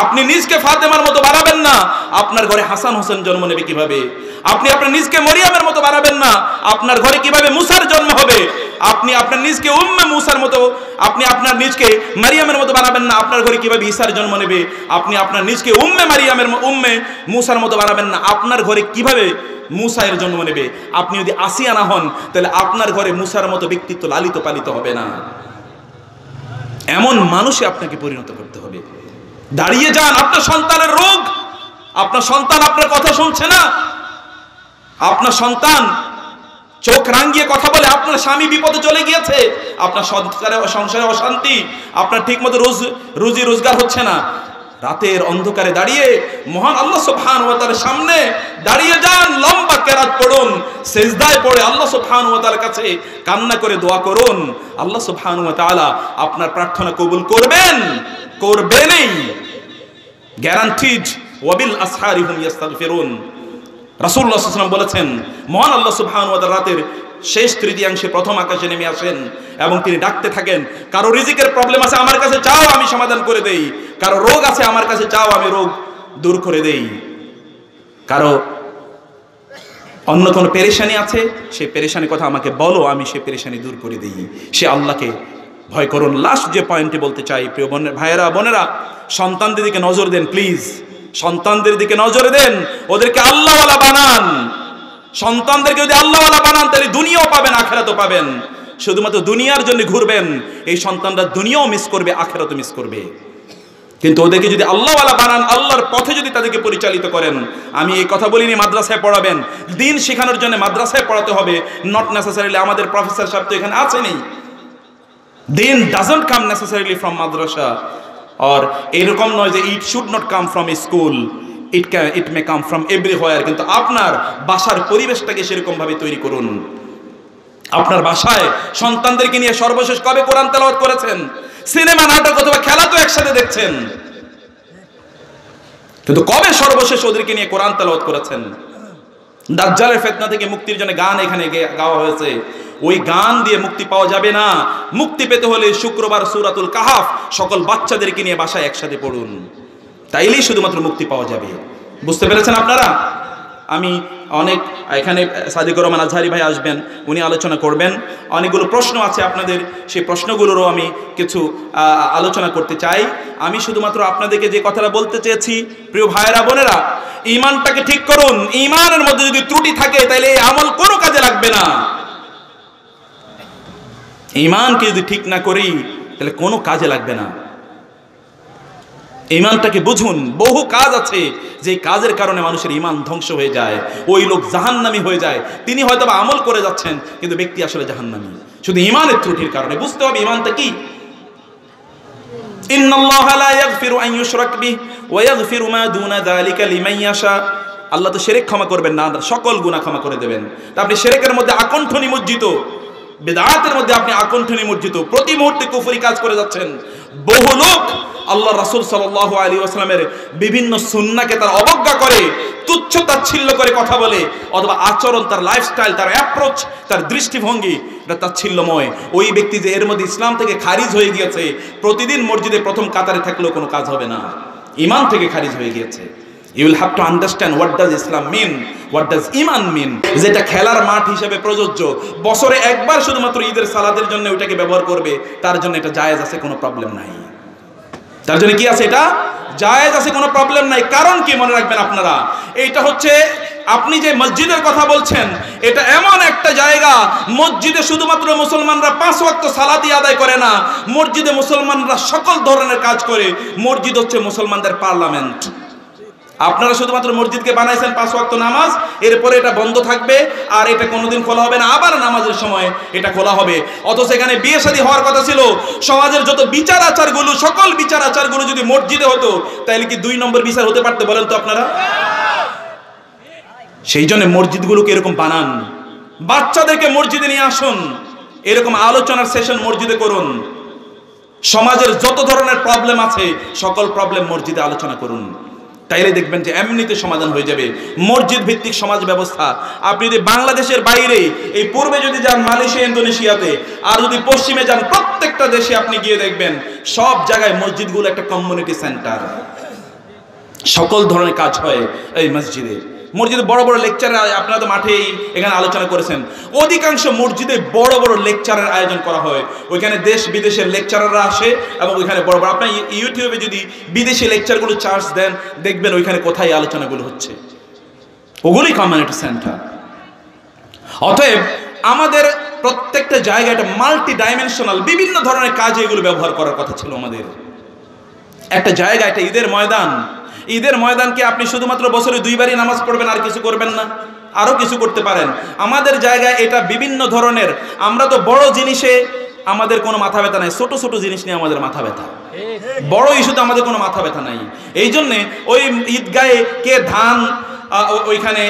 আপনি নিজকে ফাতেমার মতো বানাবেন না, আপনার ঘরে হাসান হোসেন জন্ম নেবে কিভাবে? আপনি আপনার নিজকে মরিয়মের মতো বানাবেন না, আপনার ঘরে কিভাবে মুসার জন্ম হবে? আপনি আপনার নিজকে উম্মে মুসার মতো, আপনি আপনার নিজকে মারিয়ামের মতো বানাবেন না, আপনার ঘরে কিভাবে ঈসার জন্ম নেবে? আপনি আপনার নিজকে উম্মে মুসার মতো বানাবেন না, আপনার ঘরে কিভাবে মুসায়ের জন্ম নেবে? আপনি যদি আসিয়া না হন তাহলে আপনার ঘরে মুসার মতো ব্যক্তিত্ব লালিত পালিত হবে না। এমন মানুষে আপনাকে পরিণত করতে হবে। দাঁড়িয়ে যান। আপনার সন্তানের রোগ, আপনার সন্তান আপনার কথা শুনছে না, আপনার সন্তান চোখ রাঙিয়ে কথা বলে, আপনার স্বামী বিপদে চলে গিয়েছে, আপনার সংসারে অশান্তি, আপনার ঠিকমতো রুজি রোজগার হচ্ছে না, রাতের অন্ধকারে দাঁড়িয়ে মহান আল্লাহ সুবহানাহু ওয়া তাআলার সামনে দাঁড়িয়ে যান, লম্বা কেরাত পড়ুন, সিজদায় পড়ে আল্লাহ সুবহানাহু ওয়া তাআলার কাছে কান্না করে দোয়া করুন। আল্লাহ সুবহানাহু ওয়া তাআলা আপনার প্রার্থনা কবুল করবেনই, গ্যারান্টিড। ওয়াবিল আসহারিহুম ইস্তাগফিরুন। রাসূলুল্লাহ সাল্লাল্লাহু আলাইহি ওয়াসাল্লাম বলেছেন, মহান আল্লাহ সুবহানাহু ওয়া তাআলা রাতের শেষ তৃতীয়াংশে প্রথম আকাশে নেমে আসেন এবং তিনি ডাকতে থাকেন, কারো রিজিকের প্রবলেম আছে আমার কাছে চাও, আমি সমাধান করে দেই। কারো রোগ আছে আমার কাছে চাও, আমি রোগ দূর করে দেই। কারো অন্য কোনো পেরেশানি আছে, সেই পেরেশানির কথা আমাকে বলো, আমি সেই পেরেশানি দূর করে দিই। সে আল্লাহকে ভয় করুন। লাস্ট যে পয়েন্টে বলতে চাই, প্রিয় ভাইয়েরা বোনেরা, সন্তানদের দিকে নজর দেন প্লিজ। সন্তানদের দিকে নজর দেন, ওদেরকে আল্লাহওয়ালা বানান। সন্তানদেরকে যদি আল্লাহওয়ালা বানান তাহলে দুনিয়াও পাবেন, আখিরাতও পাবেন। শুধুমাত্র দুনিয়ার জন্য ঘুরবেন, এই সন্তানরা দুনিয়াও মিস করবে, আখিরাতও মিস করবে। কিন্তু ওদেরকে যদি আল্লাহওয়ালা বানান, আল্লাহর পথে যদি তাদেরকে পরিচালিত করেন, আমি এই কথা বলিনি মাদ্রাসায় পড়াবেন, দিন শেখানোর জন্য মাদ্রাসায় পড়াতে হবে, নট নেসেসারিলি আমাদের প্রফেসর সাহেব তো এখানে আছেনই। দিন ডাজন্ট কাম নেসেসারিলি ফ্রম মাদ্রাসা, আর এরকম নয় যে it should not come from school, it may come from everywhere. কিন্তু আপনার বাসার পরিবেশটাকে সেরকম ভাবে তৈরি করুন। আপনার বাসায় সন্তানদেরকে নিয়ে সর্বশেষ কবে কোরআন তেলাওয়াত করেছেন? সিনেমা, নাটক অথবা খেলা তো একসাথে দেখছেন, কিন্তু কবে সর্বশেষ ওদেরকে নিয়ে কোরআন তেলাওয়াত করেছেন? দাজ্জালের ফিতনা থেকে মুক্তির জন্য গান এখানে গাওয়া হয়েছে, ওই গান দিয়ে মুক্তি পাওয়া যাবে না। মুক্তি পেতে হলে শুক্রবার সূরাতুল কাহাফ সকল বাচ্চাদেরকে নিয়ে বাসায় একসাথে পড়ুন, তাইলেই শুধুমাত্র মুক্তি পাওয়া যাবে। বুঝতে পেরেছেন আপনারা? আমি অনেক, এখানে সাদিকুর রহমান আজহারি ভাই আসবেন, উনি আলোচনা করবেন। অনেকগুলো প্রশ্ন আছে আপনাদের, সেই প্রশ্নগুলোরও আমি কিছু আলোচনা করতে চাই। আমি শুধুমাত্র আপনাদেরকে যে কথাটা বলতে চেয়েছি, প্রিয় ভাইয়েরা বোনেরা, ঈমানটাকে ঠিক করুন। ঈমানের মধ্যে যদি ত্রুটি থাকে তাহলে এই আমল কোনো কাজে লাগবে না। ঈমানকে যদি ঠিক না করি তাহলে কোনো কাজে লাগবে না। ঈমানটাকে বুঝুন। বহু কাজ আছে যে কাজের কারণে মানুষের ঈমান ধ্বংস হয়ে যায়, ওই লোক জাহান্নামী হয়ে যায়। তিনি হয়তো বা আমল করে যাচ্ছেন কিন্তু ব্যক্তি আসলে জাহান্নামী, শুধু ঈমানের ত্রুটির কারণে। বুঝতে হবে ঈমানটা কি। ইন্নাল্লাহা লা ইয়াগফিরু আন ইউশরাক বিহি ওয়া ইয়াগফিরু মা দুনা যালিকা লিমান ইয়াশা। আল্লাহ তো শিরক ক্ষমা করবেন না, সকল গুনাহ ক্ষমা করে দেবেন। তা আপনি শিরকের মধ্যে আকণ্ঠ নিমজ্জিত, বিদআতের মধ্যে আপনি আকণ্ঠ নিমজ্জিত, প্রতি মুহূর্তে কুফরি কাজ করে যাচ্ছেন। বহু লোক আল্লাহ রাসূল সাল্লাল্লাহু আলাইহি ওয়াসাল্লামের বিভিন্ন সুন্নাহকে তার অবজ্ঞা করে, তুচ্ছ তাচ্ছিল্য করে কথা বলে, অথবা আচরণ, তার লাইফস্টাইল, তার অ্যাপ্রোচ, তার দৃষ্টিভঙ্গি এটা তাচ্ছিল্যময়। ওই ব্যক্তি যে এর মধ্যে ইসলাম থেকে খারিজ হয়ে গিয়েছে, প্রতিদিন মসজিদে প্রথম কাতারে থাকলেও কোনো কাজ হবে না, ঈমান থেকে খারিজ হয়ে গিয়েছে। You will have to understand what does Islam mean, what does Iman mean। যেটা খেলার মাঠ হিসেবে প্রযোজ্য, বছরে একবার শুধুমাত্র ঈদের সালাদের জন্য ওইটাকে ব্যবহার করবে, তার জন্য এটা জায়েজ আছে, কোনো প্রবলেম নাই। তার জন্য কি আছে? এটা জায়েজ আছে, কোনো প্রবলেম নাই। কারণ কি মনে রাখবেন আপনারা, এইটা হচ্ছে আপনি যে মসজিদের কথা বলছেন, এটা এমন একটা জায়গা, মসজিদে শুধুমাত্র মুসলমানরা 5 ওয়াক্ত সালাতই আদায় করে না, মসজিদে মুসলমানরা সকল ধরনের কাজ করে। মসজিদ হচ্ছে মুসলমানদের পার্লামেন্ট। আপনারা শুধুমাত্র মসজিদকে বানাইছেন 5 ওয়াক্ত নামাজ, এরপরে এটা বন্ধ থাকবে আর এটা কোনোদিন খোলা হবে না, আবার নামাজের সময় এটা খোলা হবে। অথচ এখানে বিয়ে শাদী হওয়ার কথা ছিল। সমাজের যত বিচার আচারগুলো, সকল বিচার আচারগুলো যদি মসজিদে হতো, তাহলে কি 2 নম্বর বিচার হতে পারতে বলেন তো আপনারা? সেই জন্য মসজিদগুলোকে এরকম বানান, বাচ্চাদেরকে মসজিদে নিয়ে আসুন, এরকম আলোচনার সেশন মসজিদে করুন। সমাজের যত ধরনের প্রবলেম আছে সকল প্রবলেম মসজিদে আলোচনা করুন, তাইলে দেখবেন যে এমনিতে সমাধান হয়ে যাবে। মসজিদ ভিত্তিক সমাজ ব্যবস্থা। আপনি যদি বাংলাদেশের বাইরে, এই পূর্বে যদি যান মালয়েশিয়া, ইন্দোনেশিয়াতে, আর যদি পশ্চিমে যান, প্রত্যেকটা দেশে আপনি গিয়ে দেখবেন সব জায়গায় মসজিদগুলো একটা কমিউনিটি সেন্টার। সকল ধরনের কাজ হয় এই মসজিদে। মসজিদে বড় বড় লেকচারের, আপনারা তো মাঠেই এখানে আলোচনা করেছেন, অধিকাংশ মসজিদে বড় বড় লেকচারের আয়োজন করা হয়। ওইখানে দেশ বিদেশের লেকচারাররা আসে এবং ওইখানে বড় বড়, আপনার ইউটিউবে যদি বিদেশি লেকচারগুলো চার্জ দেন, দেখবেন ওইখানে কোথায় আলোচনাগুলো হচ্ছে, ওগুলোই কমিউনিটি সেন্টার। অতএব আমাদের প্রত্যেকটা জায়গায় একটা মাল্টি ডাইমেনশনাল বিভিন্ন ধরনের কাজে এগুলো ব্যবহার করার কথা ছিল আমাদের। একটা জায়গা, একটা ঈদের ময়দান, ঈদের ময়দানকে আপনি শুধুমাত্র বছরে 2 বারই নামাজ পড়বেন আর কিছু করবেন না, আরো কিছু করতে পারেন। আমাদের জায়গায় এটা বিভিন্ন ধরনের। আমরা তো বড় জিনিসে আমাদের কোনো মাথা ব্যথা নাই, ছোট ছোট জিনিস নিয়ে আমাদের মাথা ব্যথা। বড় ইস্যুতে আমাদের কোনো মাথা ব্যথা নাই। এই জন্যে ওই ঈদগাহে কে ধান ওইখানে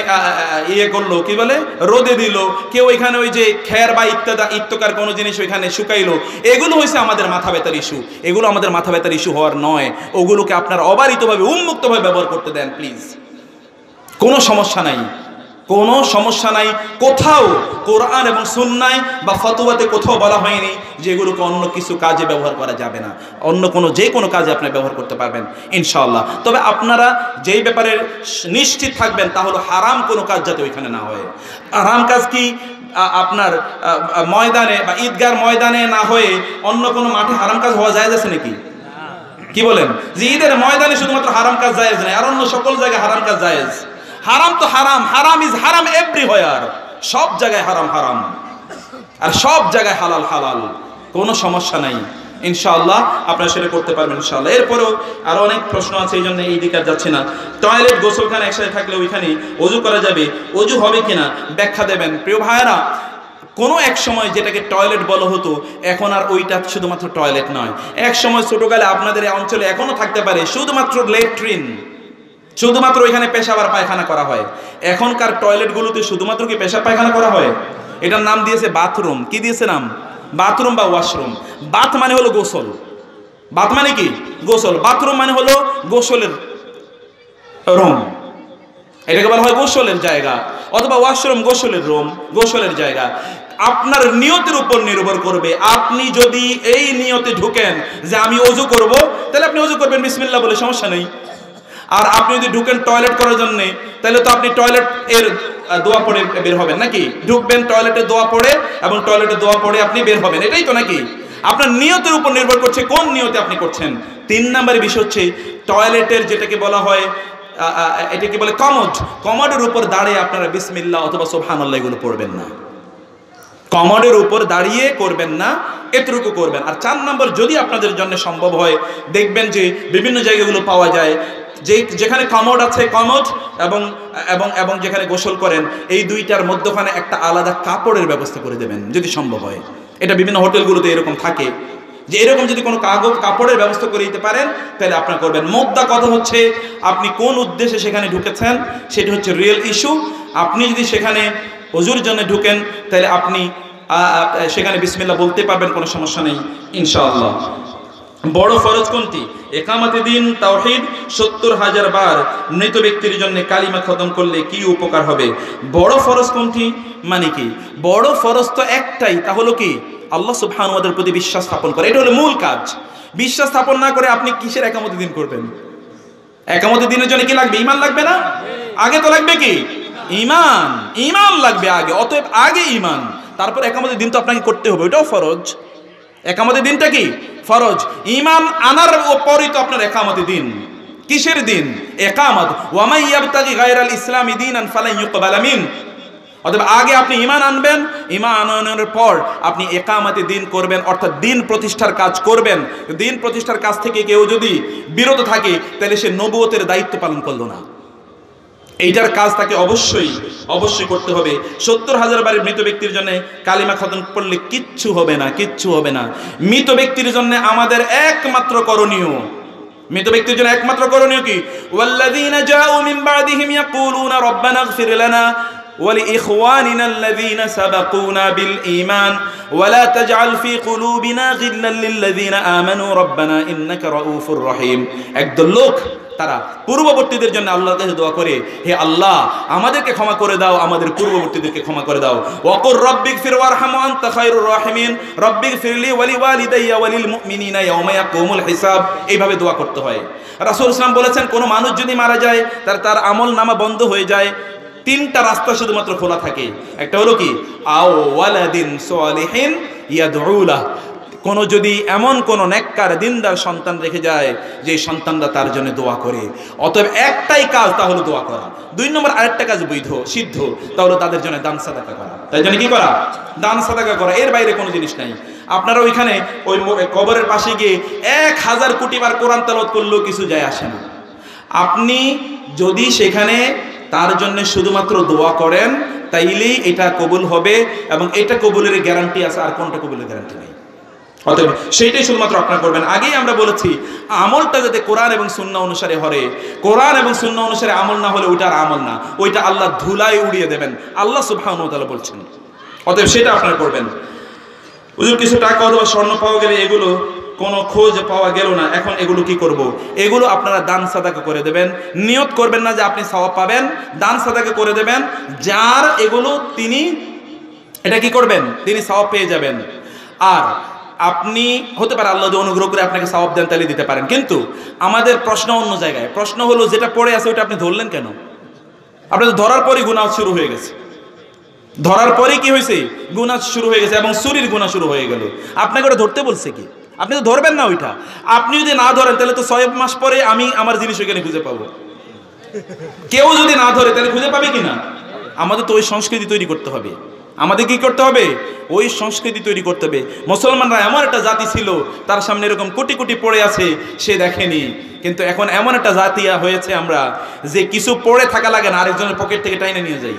ইয়ে করলো, কি বলে, রোদে দিল, কেউ ওইখানে ওই যে খের বা ইত্তকার কোনো জিনিস ওইখানে শুকাইলো, এগুলো হয়েছে আমাদের মাথা ব্যথার ইস্যু। এগুলো আমাদের মাথা ব্যথার ইস্যু হওয়ার নয়। ওগুলোকে আপনারা অবারিতভাবে উন্মুক্তভাবে ব্যবহার করতে দেন প্লিজ, কোনো সমস্যা নাই, কোনো সমস্যা নাই। কোথাও কোরআন এবং সুন্নায় বা ফতোয়াতে কোথাও বলা হয়নি যে এগুলোকে অন্য কিছু কাজে ব্যবহার করা যাবে না। অন্য কোনো যে কোনো কাজে আপনি ব্যবহার করতে পারবেন ইনশাআল্লাহ। তবে আপনারা যেই ব্যাপারে নিশ্চিত থাকবেন তা হলো হারাম কোনো কাজ যাতে ওইখানে না হয়। হারাম কাজ কি? আপনার ময়দানে বা ঈদগার ময়দানে না হয়ে অন্য কোনো মাঠে হারাম কাজ হওয়া জায়েজ আছে নাকি? কি বলেন? যে ঈদের ময়দানে শুধুমাত্র হারাম কাজ জায়েজ নাই, আর অন্য সকল জায়গায় হারাম কাজ জায়েজ। হারাম তো হারাম, হারাম ইজ হারাম এভরিওয়্যার। সব জায়গায় হারাম হারাম, আর সব জায়গায় হালাল হালাল, কোনো সমস্যা নাই ইনশাআল্লাহ। আপনারা সেটা করতে পারবেন ইনশাআল্লাহ। এরপরেও আরো অনেক প্রশ্ন আছে, এই জন্য এই দিকে যাচ্ছে না। টয়লেট, গোসলখানা একসাথে থাকলে ওইখানে অজু করা যাবে, অজু হবে কিনা ব্যাখ্যা দেবেন। প্রিয় ভাইয়েরা, কোনো এক সময় যেটাকে টয়লেট বলা হতো, এখন আর ওইটা শুধুমাত্র টয়লেট নয়। এক সময় ছোটকালে আপনাদের এই অঞ্চলে এখনো থাকতে পারে শুধুমাত্র ল্যাট্রিন, শুধুমাত্র ওইখানে পেশাব আর পায়খানা করা হয়। এখনকার টয়লেটগুলোতে শুধুমাত্র কি পেশাব পায়খানা করা হয়? এটার নাম দিয়েছে বাথরুম। কি দিয়েছে নাম? বাথরুম বা ওয়াশরুম। বাথ মানে হলো গোসল, বাথ মানে কি? গোসল। বাথরুম মানে হলো গোসলের রুম, এটাকে বলা হয় গোসলের জায়গা, অথবা ওয়াশরুম গোসলের রুম, গোসলের জায়গা। আপনার নিয়তের উপর নির্ভর করবে। আপনি যদি এই নিয়তে ঢুকেন যে আমি অজু করব, তাহলে আপনি অজু করবেন বিসমিল্লাহ বলে, সমস্যা নেই। আর আপনি যদি ঢুকেন টয়লেট করার জন্য, তাহলে তো আপনি টয়লেট এর দোয়া পড়ে বের হবেন নাকি? ঢুকবেন টয়লেটে দোয়া পড়ে এবং টয়লেটে দোয়া পড়ে আপনি বের হবেন, এটাই তো নাকি? আপনার নিয়তের উপর নির্ভর করছে কোন নিয়তে আপনি করছেন। 3 নম্বরের বিষয় হচ্ছে টয়লেটের যেটাকে বলা হয়, এটাকে বলে কমোড। কমোডের উপর দাঁড়িয়ে আপনারা বিসমিল্লাহ অথবা সুবহানাল্লাহ এগুলো পড়বেন না। কমোডের উপর দাঁড়িয়ে করবেন না, এতটুকু করবেন। আর 4 নম্বর, যদি আপনাদের জন্য সম্ভব হয়, দেখবেন যে বিভিন্ন জায়গাগুলো পাওয়া যায় যেখানে কমোড আছে, কমোড এবং এবং এবং যেখানে গোসল করেন, এই দুইটার মধ্যখানে একটা আলাদা কাপড়ের ব্যবস্থা করে দেবেন যদি সম্ভব হয়। এটা বিভিন্ন হোটেলগুলোতে এরকম থাকে, যে এরকম যদি কোনো কাপড়ের ব্যবস্থা করে দিতে পারেন তাহলে আপনারা করবেন। মোদ্দা কথা হচ্ছে আপনি কোন উদ্দেশ্যে সেখানে ঢুকেছেন সেটা হচ্ছে রিয়েল ইস্যু। আপনি যদি সেখানে ওযুর জন্য ঢুকেন তাহলে আপনি সেখানে বিসমিল্লাহ বলতে পারবেন, কোনো সমস্যা নেই ইনশাআল্লাহ। বড় ফরজ কোনটি? একামতে দিন তাওহীদ ৭০,০০০ বার মৃত ব্যক্তির জন্য কালিমা খতম করলে কি উপকার হবে? বড় ফরজ কোনটি মানে কি? বড় ফরজ তো একটাই, তা হলো কি? আল্লাহ সুবহানাহু ওয়া তাআলার প্রতি বিশ্বাস স্থাপন করা। এটা হলো মূল কাজ। বিশ্বাস স্থাপন না করে আপনি কিসের একামতে দিন করবেন? একামতে দিনের জন্য কি লাগবে? ঈমান লাগবে না? আগে তো লাগবে কি? ঈমান। ঈমান লাগবে আগে। অতএব আগে ঈমান, তারপর একামতে দিন তো আপনাকে করতে হবে, ওটাও ফরজ। একামতে দিনটা কি? ফরজ। ঈমান আনার পরই তো আপনার একামতে দিন। কিসের দিন? ইকামাত ওয়া মান ইয়াবতাগি গায়রাল ইসলামি দীনান ফালান ইউকবালা মিন। অতএব আগে আপনি ঈমান আনবেন, ঈমান আনার পর আপনি ইকামাতে দ্বীন করবেন, অর্থাৎ দ্বীন প্রতিষ্ঠার কাজ করবেন। দ্বীন প্রতিষ্ঠার কাজ থেকে কেউ যদি বিরত থাকে তাহলে সে নবুয়তের দায়িত্ব পালন করলো না। এইটার কাজ তাকে অবশ্যই অবশ্যই করতে হবে। 70,000 বারের মৃত ব্যক্তির জন্য কালিমা খতম পড়লে কিচ্ছু হবে না, কিচ্ছু হবে না। মৃত ব্যক্তির জন্য আমাদের একমাত্র করণীয়, মৃত ব্যক্তির জন্য একমাত্র করণীয় কি? ওয়াল্লাযীনা জাউ মিন বা'দিহিম ইয়াকুলুনা রাব্বানা ইগফির লানা ولإخواننا الذين سبقونا بالإيمان ولا تجعل في قلوبنا غلا للذين آمنوا ربنا إنك رؤوف رحيم। একদল লোক তারা পূর্ববর্তীদের জন্য আল্লাহর কাছে দোয়া করে, হে আল্লাহ আমাদেরকে ক্ষমা করে দাও, আমাদের পূর্ববর্তীদেরকে ক্ষমা করে দাও। ওয়াকুর রব্বিগফির ওয়ারহাম আনতা খায়রুর রাহিমিন রব্বিগফিরলি ওয়া লিওয়ালিদাইয়া ওয়া লিল মুমিনিনা ইয়াওমা ইয়াকুমুল হিসাব। এইভাবে দোয়া করতে হয়। রাসূল সাল্লাল্লাহু আলাইহি ওয়াসাল্লাম বলেছেন, কোন মানুষ যদি মারা যায় তার আমল নামা বন্ধ হয়ে যায়, তিনটা রাস্তা শুধুমাত্র খোলা থাকে। একটা হলো কি? আও ওয়ালাদিন সালিহিন ইয়াদউ লাহ, কোন যদি এমন কোন নেককার দিনদার সন্তান রেখে যায় যে সন্তানরা তার জন্য দোয়া করে। অতএব একটাই কাজ, তা হলো দোয়া করা। 2 নম্বর আরেকটা কাজ বৈধ সিদ্ধ, তা হলো তাদের জন্য দান সাদাকা করা। তাই জন্য কি করা? দান সাদাকা করা। এর বাইরে কোনো জিনিস নাই। আপনারা ওইখানে ওই কবরের পাশে গিয়ে 1000 কোটি বার কোরআন তেলাওয়াত করলেও কিছু যায় আসে না। আপনি যদি সেখানে তার জন্য শুধুমাত্র দোয়া করেন তাইলেই এটা কবুল হবে, এবং এটা কবুলের গ্যারান্টি আছে, আর কোনটা কবুলের গ্যারান্টি নেই। অতএব সেইটাই শুধুমাত্র আপনারা করবেন। আগেই আমরা বলেছি আমলটা যাতে কোরআন এবং সুন্নাহ অনুসারে হয়। কোরআন এবং সুন্নাহ অনুসারে আমল না হলে ওইটার আমল না, ওইটা আল্লাহ ধুলায় উড়িয়ে দেবেন, আল্লাহ সুবহানাহু ওয়া তাআলা বলছেন। অতএব সেটা আপনারা করবেন। হুজুর কিছু টাকা অথবা স্বর্ণ পাওয়া গেলে এগুলো কোনো খোঁজ পাওয়া গেল না, এখন এগুলো কি করব? এগুলো আপনারা দান সাদাকা করে দেবেন। নিয়ত করবেন না যে আপনি সওয়াব পাবেন, দান সাদাকা করে দেবেন। যার এগুলো তিনি এটা কি করবেন? তিনি সওয়াব পেয়ে যাবেন। আর আপনি হতে পারে আল্লাহ যদি অনুগ্রহ করে আপনাকে সওয়াব দেন তাহলে দিতে পারেন। কিন্তু আমাদের প্রশ্ন অন্য জায়গায়। প্রশ্ন হলো যেটা পড়ে আছে ওটা আপনি ধরলেন কেন? আপনি তো ধরার পরই গুনাহ শুরু হয়ে গেছে। ধরার পরই কি হয়েছে? গুনাহ শুরু হয়ে গেছে, এবং চুরির গুনাহ শুরু হয়ে গেল। আপনাকে ওটা ধরতে বলছে কি? আপনি তো ধরবেন না ওইটা। আপনি যদি না ধরেন তাহলে তো 6 মাস পরে আমি আমার জিনিস ওইখানে খুঁজে পাবো। কেউ যদি না ধরে তাহলে খুঁজে পাবে কিনা? আমাদের তো ওই সংস্কৃতি তৈরি করতে হবে। আমাদের কি করতে হবে? ওই সংস্কৃতি তৈরি করতে হবে। মুসলমানরা এমন একটা জাতি ছিল, তার সামনে এরকম কোটি কোটি পড়ে আছে, সে দেখেনি। কিন্তু এখন এমন একটা জাতি হয়েছে আমরা, যে কিছু পড়ে থাকা লাগে না, আরেকজনের পকেট থেকে টাইনে নিয়ে যাই।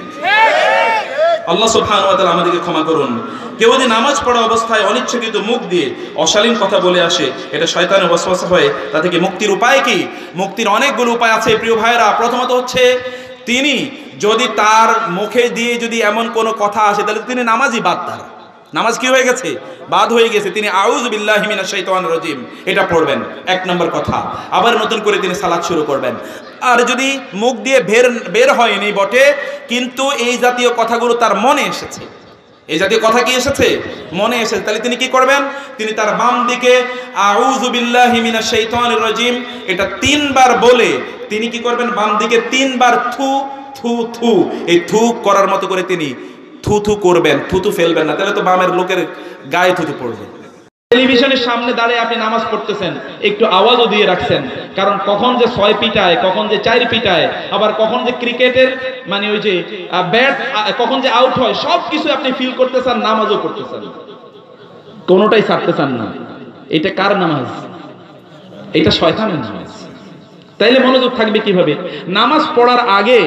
আল্লাহ সুবহানাহু ওয়া তাআলা আমাদেরকে ক্ষমা করুন। কেউ যদি নামাজ পড়া অবস্থায় অনিচ্ছাকৃত মুখ দিয়ে অশালীন কথা বলে আসে, এটা শয়তানের ওয়াসওয়াসা হয়। তা থেকে মুক্তির উপায় কি? মুক্তির অনেকগুলো উপায় আছে প্রিয় ভাইরা। প্রথমত হচ্ছে, তিনি যদি তার মুখে দিয়ে যদি এমন কোনো কথা আসে তাহলে তিনি নামাজই বাদ, তার নামাজ কি হয়ে গেছে? বাদ হয়ে গেছে। তিনি আউযু বিল্লাহি মিনাশ শাইতানির রাজিম এটা পড়বেন, 1 নম্বর কথা। আবার নতুন করে তিনি সালাত শুরু করবেন। আর যদি মুখ দিয়ে বের হয়নি বটে, কিন্তু এই জাতীয় কথাগুলো তার মনে এসেছে, এই জাতীয় কথা কি এসেছে? মনে এসেছে, তাহলে তিনি কি করবেন? তিনি তার বাম দিকে আউযু বিল্লাহি মিনাশ শাইতানির রাজিম এটা 3 বার বলে তিনি কি করবেন? বাম দিকে 3 বার থু থু থু, এই থু করার মতো করে তিনি থু থু করবেন, থুতু ফেলবেন না, তাহলে তো বামের লোকের গায়ে থুতু পড়বে। টেলিভিশনের সামনে দাঁড়িয়ে আপনি নামাজ পড়তেছেন, একটু আওয়াজও দিয়ে রাখছেন, কারণ কখন যে 6 পিটায়, কখন যে 4 পিটায়, আবার কখন যে ক্রিকেটের মানে ওই যে ব্যাট কখন যে আউট হয়, সব কিছু আপনি ফিল করতেছেন, নামাজও করতেছেন, কোনোটাই ছাড়তেছেন না। এটা কার নামাজ? এটা শয়তানের নামাজ। তাইলে মনোযোগ থাকবে কিভাবে? নামাজ পড়ার আগে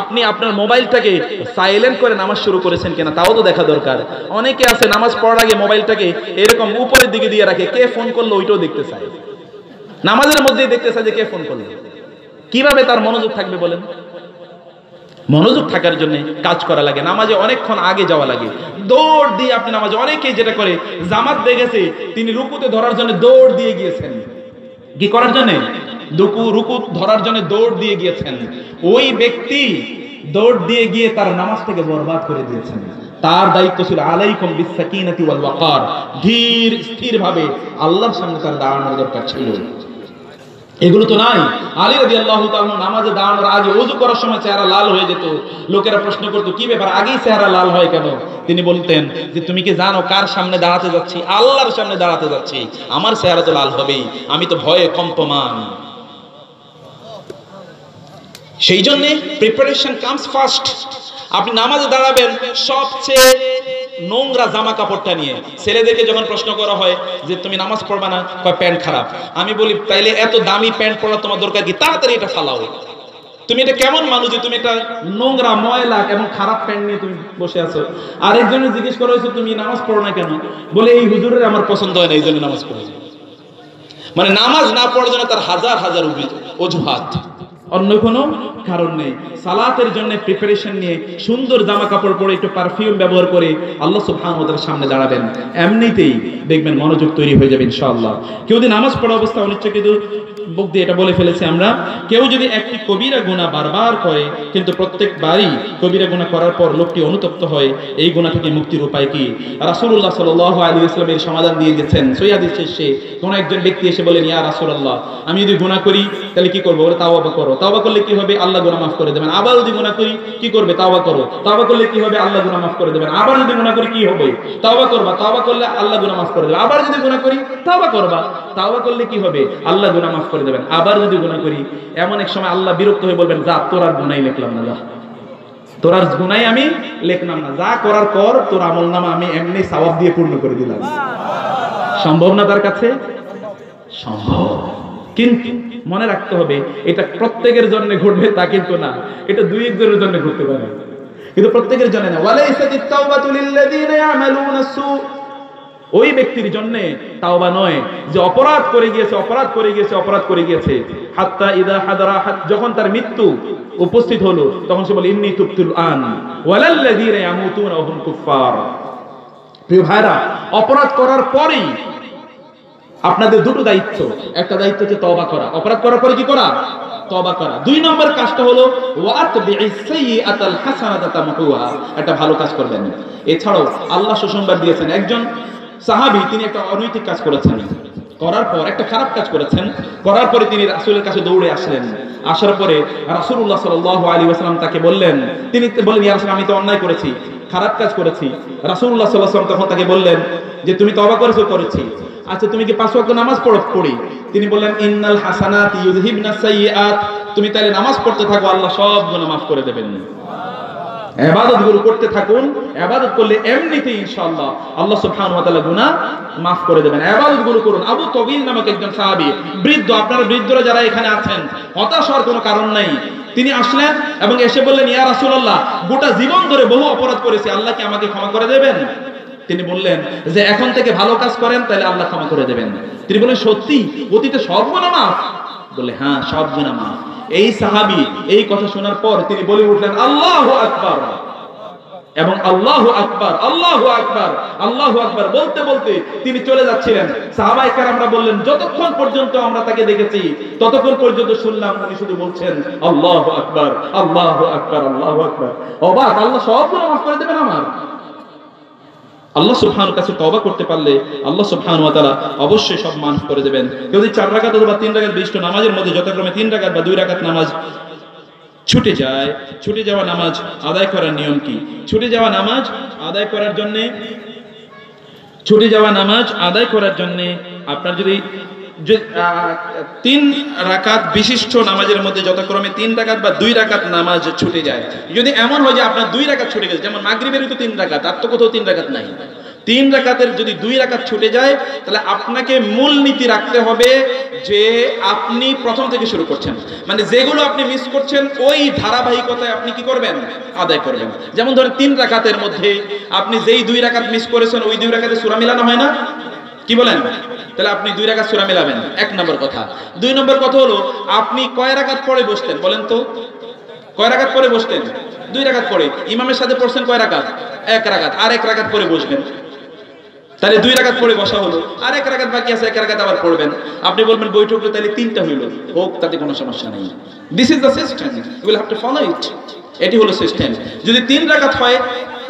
আপনি আপনার মোবাইলটাকে সাইলেন্ট করে নামাজ শুরু করেছেন কিনা তাও তো দেখা দরকার। অনেকে আছে নামাজ পড়ার আগে মোবাইলটাকে এরকম উপরের দিকে দিয়ে রাখে, কে ফোন করলো ওইটাও দেখতে চায়, নামাজের মধ্যেই দেখতে চায় যে কে ফোন করলো। কিভাবে তার মনোযোগ থাকবে বলেন? মনোযোগ থাকার জন্য কাজ করা লাগে, নামাজে অনেকক্ষণ আগে যাওয়া লাগে, দৌড় দিয়ে আপনি নামাজে, অনেকেই যেটা করে জামাত দেখেছে তিনি রুকুতে ধরার জন্য দৌড় দিয়ে গিয়েছেন, কি করার জন্য? রুকু ধরার জন্য দৌড় দিয়ে গিয়েছেন। ওই ব্যক্তি দৌড় দিয়ে গিয়ে তার নামাজটাকে বরবাদ করে দিয়েছেন। তার দায়িত্ব ছিল আলাইকুম বিসাকিনাতি ওয়াল ওয়াকার, ধীর স্থির ভাবে আল্লাহর সামনে তার দাঁড়ানোর দরকার ছিল। এগুলো তো নাই। আলী রাদিয়াল্লাহু তাআলা নামাজে দাঁড়ানোর আগে ওযু করার সময় চেহারা লাল হয়ে যেত। লোকেরা প্রশ্ন করতো কি ব্যাপার, আগেই চেহারা লাল হয় কেন? তিনি বলতেন যে তুমি কি জানো কার সামনে দাঁড়াতে যাচ্ছি? আল্লাহর সামনে দাঁড়াতে যাচ্ছি, আমার চেহারা তো লাল হবেই, আমি তো ভয়ে কম্পমান। সেই জন্য প্রিপারেশন কামস ফার্স্ট। আপনি নামাজে দাঁড়াবেন সবচেয়ে নোংরা জামা কাপড়টা নিয়ে। ছেলেদেরকে যখন প্রশ্ন করা হয় যে তুমি নামাজ পড়বা না, কয় প্যান্ট খারাপ। আমি বলি তাইলে এত দামি প্যান্ট পরা তোমার দরকার কি? তাড়াতাড়ি এটা ফালাও। তুমি এটা কেমন মানুষ যে তুমি এটা নোংরা ময়লা এবং খারাপ প্যান্ট নিয়ে তুমি বসে আছো? আরেকজনের জিজ্ঞেস করা হয়েছে তুমি নামাজ পড়ো না কেন? বলে এই হুজুরের আমার পছন্দ হয় না, এই জন্য নামাজ পড়ি। মানে নামাজ না পড়ার জন্য তার হাজার হাজার অজুহাত, অন্য কোনো কারণ নেই। সালাতের জন্য প্রিপারেশন নিয়ে সুন্দর জামা কাপড় পরে একটু পারফিউম ব্যবহার করে আল্লাহ সুবহানাহু ওয়া তাআলার সামনে দাঁড়াবেন, এমনিতেই দেখবেন মনোযোগ তৈরি হয়ে যাবে ইনশাআল্লাহ। কেউ যদি নামাজ পড়া অবস্থা অনিচ্ছাকৃত বুক দিয়ে এটা বলে ফেলেছে আমরা, কেউ যদি একটি কবিরা গুনাহ বারবার করে কিন্তু প্রত্যেকবারই কবিরা গুনাহ করার পর লোকটি অনুতপ্ত হয়, এই গুনাহ থেকে মুক্তির উপায় কি? রাসূলুল্লাহ সাল্লাল্লাহু আলাইহি ওয়াসাল্লাম এর সমাধান দিয়ে দিয়েছেন। সহিহ হাদিস শেষে কোন একজন ব্যক্তি এসে বলেন, ইয়া রাসূলুল্লাহ, আমি যদি গুনাহ করি তাহলে কি করব? বলে তাওবা করো। তাওবা করলে কি হবে? আল্লাহ গুনাহ মাফ করে দেবেন। আবার যদি গুনাহ করি কি করবে? তাওবা করো। তাওবা করলে কি হবে? আল্লাহ গুনাহ মাফ করে দেবেন। আবার যদি গুনাহ করি কি হবে? তাওবা করবা। তাওবা করলে আল্লাহ গুনাহ মাফ করে দেবেন। আবার যদি গুনাহ করি তাওবা করবা। তাওবা করলে কি হবে? আল্লাহ গুনাহ মাফ করে দেবেন। আবার যদি গুনাহ করি, এমন এক সময় আল্লাহ বিরক্ত হয়ে বলবেন, যা তোর আর গুনাহই লিখলাম না, যা তোর আর গুনাহই আমি লিখলাম না, যা করার কর, তোর আমলনামা আমি এমনি সওয়াব দিয়ে পূর্ণ করে দিলাম। সম্ভব না তার কাছে? সম্ভব। কিন্তু মনে রাখতে হবে এটা প্রত্যেকের জন্য ঘটবে তা কিন্তু না, এটা দুই একজনের জন্য ঘটতে পারে, কিন্তু প্রত্যেকের জন্য না। ওয়ালাইসাতিত তাওবাতু লিল্লাযিনা ইয়ামালুনা সু, ওই ব্যক্তির জন্য তাওবা নয় যে অপরাধ করে গিয়েছে হাত্তা ইদা হাদারা, যখন তার মৃত্যু উপস্থিত হলো তখন সে বলে ইন্নী তুবতুল আন ওয়ালাল্লাযিনা ইয়ামুতুনা ওয়া হুম কুফফার। প্রিয় ভাইরা, অপরাধ করার পরেই আপনাদের দুটো দায়িত্ব। একটা দায়িত্ব হচ্ছে তওবা করা, অপরাধ করার পরে কি করা? তওবা করা। দুই নম্বর কাজটা হলো ওয়াতবিইস সাইয়্যাতাল হাসানাতা তামহুহা, একটা ভালো কাজ করবেন। এছাড়াও আল্লাহ সুসংবাদ দিয়েছেন, একজন সাহাবী তিনি একটা অনৈতিক কাজ করেছেন, করার পর একটা খারাপ কাজ করেছেন, করার পরে তিনি রাসূলের কাছে দৌড়ে আসলেন। আসার পরে রাসূলুল্লাহ সাল্লাল্লাহু আলাইহি ওয়াসাল্লাম তাকে বললেন, তিনি বললেন, ইয়া রাসূল, আমি তো অন্যায় করেছি, খারাপ কাজ করেছি। রাসূলুল্লাহ সাল্লাল্লাহু আলাইহি ওয়াসাল্লাম তখন তাকে বললেন যে তুমি তওবা করেছো? করেছি। আচ্ছা তুমি কি 5 ওয়াক্ত নামাজ পড়ি? তিনি বললেন, ইন্নাল হাসানাতি ইউযহিবনাস সাইয়্যাত, তুমি তাহলে নামাজ পড়তে থাকো, আল্লাহ সব গুনাহ মাফ করে দেবেন। ইবাদত গুলো করতে থাকুন, ইবাদত করলে এমনিতেই ইনশাআল্লাহ আল্লাহ সুবহানাহু ওয়া তাআলা গুনাহ মাফ করে দেবেন। ইবাদত গুলো করুন। আবু তাবিল নামক একজন সাহাবী, বৃদ্ধ, আপনারা বৃদ্ধরা যারা এখানে আছেন হতাশ হওয়ার কোনো কারণ নাই। তিনি আসলেন এবং এসে বললেন, ইয়া রাসূলুল্লাহ, গোটা জীবন ধরে বহু অপরাধ করেছি, আল্লাহ কি আমাকে ক্ষমা করে দেবেন? তিনি বললেন যে এখন থেকে ভালো কাজ করেন, তাহলে আল্লাহ ক্ষমা করে দেবেন। তিনি বললেন, সত্যি অতীতে সব গুনাহ মাফ? বলে হ্যাঁ, সব গুনাহ মাফ। এই সাহাবী এই কথা শোনার পর তিনি বলে উঠলেন, আল্লাহু আকবার, এবং আল্লাহু আকবার, আল্লাহু আকবার, আল্লাহু আকবার বলতে বলতে তিনি চলে যাচ্ছিলেন। সাহাবায়ে কেরামরা বললেন, যতক্ষণ পর্যন্ত আমরা তাকে দেখেছি ততক্ষণ পর্যন্ত শুনলাম উনি শুধু বলছেন আল্লাহু আকবার, আল্লাহু আকবার, আল্লাহু আকবার। অবাক, আল্লাহ সব গুনাহ মাফ করে দেবেন আমার। আল্লাহ সুবহানাহু কাছে তওবা করতে পারলে আল্লাহ সুবহানাহু ওয়া তাআলা অবশ্যই সব মাফ করে দেবেন। যদি 4 রাকাত অথবা 3 রাকাত বিশিষ্ট নামাজের মধ্যে যথাক্রমে 3 রাকাত বা 2 রাকাত নামাজ ছুটে যায়, ছুটে যাওয়া নামাজ আদায় করার নিয়ম কি? ছুটে যাওয়া নামাজ আদায় করার জন্য আপনার যদি 3 রাকাত বিশিষ্ট নামাজের মধ্যে যথাক্রমে 3 রাকাত বা 2 রাকাত নামাজ ছুটে যায়, যদি এমন হয় যে আপনার 2 রাকাত ছুটে গেছে, যেমন মাগরিবেরও তো 3 রাকাত, আর তো কোথাও 3 রাকাত নাই, 3 রাকাতের যদি 2 রাকাত ছুটে যায়, তাহলে আপনাকে মূল নীতি রাখতে হবে যে আপনি প্রথম থেকে শুরু করছেন, মানে যেগুলো আপনি মিস করছেন ওই ধারাবাহিকতায় আপনি কি করবেন? আদায় করবেন। যেমন ধরেন 3 রাকাতের মধ্যে আপনি যেই 2 রাকাত মিস করেছেন ওই 2 রাকাতে সূরা মিলানো হয় না, কি বলেন? তাহলে আপনি 2 রাকাত সূরা মিলাবেন, 1 নম্বর কথা। 2 নম্বর কথা হলো আপনি কয় রাকাত পরে বসতেন বলেন তো? কয় রাকাত পরে বসতেন? 2 রাকাত পরে। ইমামের সাথে পড়ছেন কয় রাকাত? 1 রাকাত। আর 1 রাকাত পরে বসবেন, তাহলে 2 রাকাত পরে বসা হলো, আর 1 রাকাত বাকি আছে, 1 রাকাত আবার পড়বেন। আপনি বলবেন বৈঠকে তাহলে 3টা হইল, হোক, তাতে কোনো সমস্যা নেই। This is the system, you will have to follow it. এটি হলো সিস্টেম। যদি 3 রাকাত হয়,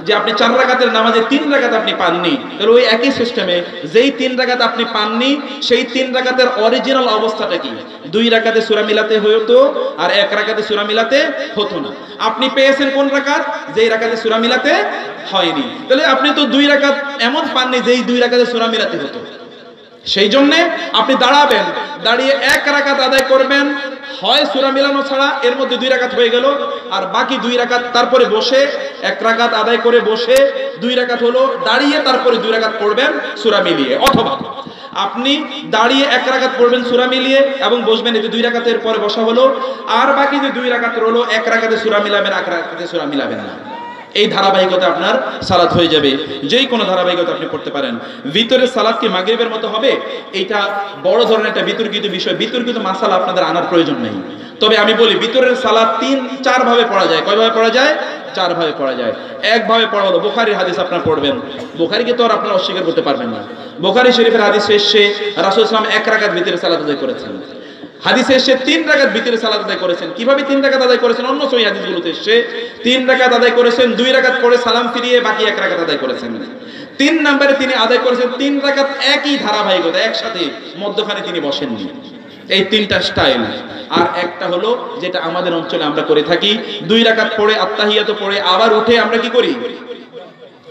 যে আপনি 4 রাকাতের নামাজে 3 রাকাত আপনি পাননি, তাহলে ওই একই সিস্টেমে যেই 3 রাকাত আপনি পাননি সেই 3 রাকাতের অরিজিনাল অবস্থাটা কি? 2 রাকাতে সূরা মিলাতে হতো আর 1 রাকাতে সূরা মিলাতে হতো না। আপনি পেয়েছেন কোন রাকাত? যেই রাকাতে সূরা মিলাতে হয়নি। তাহলে আপনি তো 2 রাকাত এমন পাননি যেই 2 রাকাতে সূরা মিলাতে হতো। সেই জন্য আপনি দাঁড়াবেন, দাঁড়িয়ে 1 রাকাত আদায় করবেন, হয় সূরা মিলানো ছাড়া এর মধ্যে 2 রাকাত হয়ে গেল, আর বাকি 2 রাকাত তারপরে বসে 1 রাকাত আদায় করে বসে 2 রাকাত হলো, দাঁড়িয়ে তারপরে 2 রাকাত পড়বেন সূরা মিলিয়ে। অথবা আপনি দাঁড়িয়ে 1 রাকাত পড়বেন সূরা মিলিয়ে এবং বসবেন, এই যে 2 রাকাতের পরে বসা হলো, আর বাকি যে 2 রাকাত রইলো 1 রাকাতে সূরা মিলাবেন, 1 রাকাতে সূরা মিলাবেন না। এই ধারাবাহিকতা আপনার সালাত হয়ে যাবে, যেই কোনো ধারাবাহিকতা আপনি পড়তে পারেন। ভিতরের সালাত কি মাগরিবের মতো হবে? এইটা বড় ধরনের একটা বিতর্কিত বিষয়, বিতর্কিত মাসালা আপনাদের আনার প্রয়োজন নেই। তবে আমি বলি ভিতরের সালাত 3-4 ভাবে পড়া যায়। কয়ভাবে পড়া যায়? 4 ভাবে পড়া যায়। এক ভাবে পড়া হলো বুখারীর হাদিস আপনারা পড়বেন। বুখারীকে তো আর আপনারা অস্বীকার করতে পারবেন না। বুখারী শরীফের হাদিস এসে রাসূল সাল্লাল্লাহু আলাইহি ওয়াসাল্লাম 1 রাকাত ভিতরে সালাত আদায় করেছেন। হাদিসে এসে 3 রাকাত ভিতরে সালাত আদায় করেছেন। কিভাবে 3 রাকাত আদায় করেছেন? অন্য সহিহ হাদিসগুলোতে এসে 3 রাকাত আদায় করেছেন, 2 রাকাত পড়ে সালাম ফিরিয়ে বাকি 1 রাকাত আদায় করেছেন। 3 নম্বরে তিনি আদায় করেছেন 3 রাকাত একই ধারাবাহিকতা, একসাথে, মধ্যখানে তিনি বসেননি। এই 3টা স্টাইল। আর একটা হলো যেটা আমাদের অঞ্চলে আমরা করে থাকি, 2 রাকাত পড়ে আত্তাহিয়াত পড়ে আবার উঠে আমরা কি করি?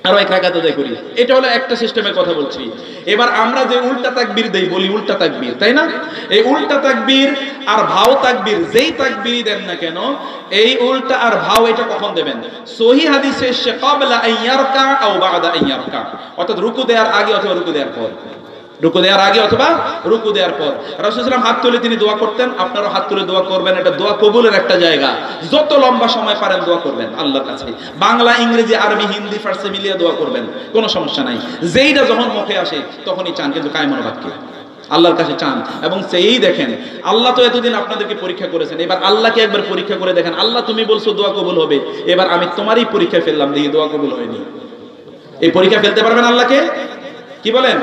আরো 1 রাকাত আদায় করি। এটা হলো একটা সিস্টেমের কথা বলছি। এবার আমরা যে উল্টা তাকবীর দেই, বলি উল্টা তাকবীর, তাই না? এই উল্টা তাকবীর আর ভাও তাকবীর, যেই তাকবীরই দেন না কেন, এই উল্টা আর ভাও এটা কখন দেবেন? সহিহ হাদিসে এসে ক্বাবলা আন ইয়ারকা আও বা'দা আন ইয়ারকা, অর্থাৎ রুকু দেওয়ার আগে অথবা রুকু দেওয়ার পর। রুকু দেওয়ার আগে অথবা রুকু দেওয়ার পর। রাসূল সাল্লাল্লাহু আলাইহি ওয়াসাল্লাম হাত তুলে তিনি দোয়া করতেন, আপনারা হাত তুলে দোয়া করবেন। এটা দোয়া কবুলের একটা জায়গা। যত লম্বা সময় পারেন দোয়া করবেন আল্লাহর কাছে। বাংলা, ইংরেজি, আরবি, হিন্দি, ফার্সি মিলিয়ে দোয়া করবেন, কোনো সমস্যা নাই। যেইটা যখন মুখে আসে তখনই চান, কিন্তু কায়মন বাক্যে আল্লাহর কাছে চান। এবং সেই দেখেন, আল্লাহ তো এতদিন আপনাদেরকে পরীক্ষা করেছেন, এবার আল্লাহকে একবার পরীক্ষা করে দেখেন। আল্লাহ তুমি বলছো দোয়া কবুল হবে, এবার আমি তোমারই পরীক্ষা ফেললাম, দেখি দোয়া কবুল হয়নি। এই পরীক্ষা ফেলতে পারবেন আল্লাহকে? কি বলেন?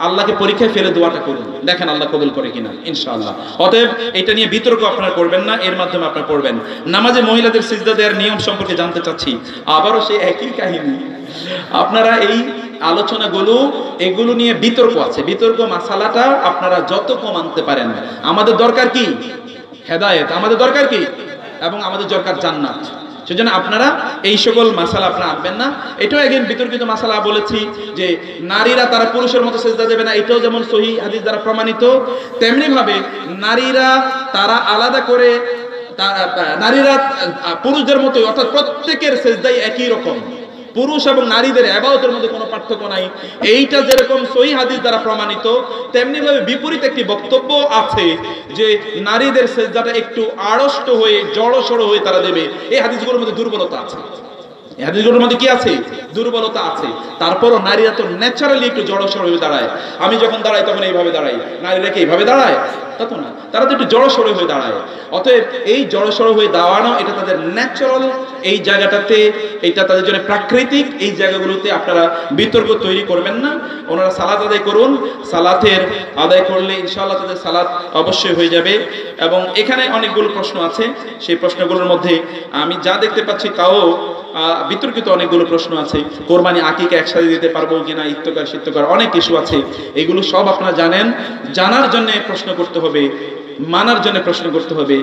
আল্লাহকে পরীক্ষায় ফেলে দোয়াটা করুন, দেখেন আল্লাহ কবুল করে কিনা, ইনশাআল্লাহ। অতএব এটা নিয়ে বিতর্ক আপনারা করবেন না, এর মাধ্যমে আপনারা পড়বেন। নামাজে মহিলাদের সিজদা দেওয়ার নিয়ম সম্পর্কে জানতে চাচ্ছি। আবারও সেই একই কাহিনী। আপনারা এই আলোচনাগুলো, এগুলো নিয়ে বিতর্ক আছে, বিতর্ক মাসালাটা আপনারা যত কম আনতে পারেন। আমাদের দরকার কি? হেদায়েত। আমাদের দরকার কি? এবং আমাদের দরকার জান্নাত। সেজন্য আপনারা এই সকল মাসালা আপনারা আনবেন না। এটাও একদিন বিতর্কিত মাসালা বলেছি যে নারীরা তারা পুরুষের মতো সেজদা দেবে না, এটাও যেমন সহিহ হাদিস দ্বারা প্রমাণিত। তেমনি ভাবে নারীরা তারা আলাদা করে, নারীরা পুরুষদের মতো, অর্থাৎ প্রত্যেকের সেজদাই একই রকম। পুরুষ এবং নারীদের ইবাদতের মধ্যে কোনো পার্থক্য নাই। এইটা যেরকম সহিহ হাদিস দ্বারা প্রমাণিত, তেমনি ভাবে বিপরীত একটি বক্তব্য আছে যে নারীদের সেজদাটা একটু আড়ষ্ট হয়ে, জড়সড় হয়ে তারা দেবে। এই হাদিসগুলোর মধ্যে দুর্বলতা আছে। এই হাদিসগুলোর মধ্যে কি আছে? দুর্বলতা আছে। তারপরও নারীরা তো ন্যাচারালি একটু জড়সড় হয়ে দাঁড়ায়। আমি যখন দাঁড়াই তখন এইভাবে দাঁড়াই, নারীরা কি এইভাবে দাঁড়ায়? তা তো না, তারা তো একটু জড়সড় হয়ে দাঁড়ায়। অতএব এই জড়সড় হয়ে দাঁড়ানো, এটা তাদের ন্যাচারাল, এই জায়গাটাতে এটা তাদের জন্য প্রাকৃতিক। এই জায়গাগুলোতে আপনারা বিতর্ক তৈরি করবেন না। ওনারা সালাত আদায় করুন, সালাতের আদায় করলে ইনশাআল্লাহ তাদের সালাত অবশ্যই হয়ে যাবে। এবং এখানে অনেকগুলো প্রশ্ন আছে, সেই প্রশ্নগুলোর মধ্যে আমি যা দেখতে পাচ্ছি তাও বিতর্কিত অনেকগুলো প্রশ্ন আছে। কোরবানি, আকিকা একসাথে দিতে পারবো কিনা, ইত্যকার সিত্যকার অনেক ইস্যু আছে। এগুলো সব আপনারা জানেন। জানার জন্য প্রশ্ন করতে হবে, মানার জন্য প্রশ্ন করতে হবে।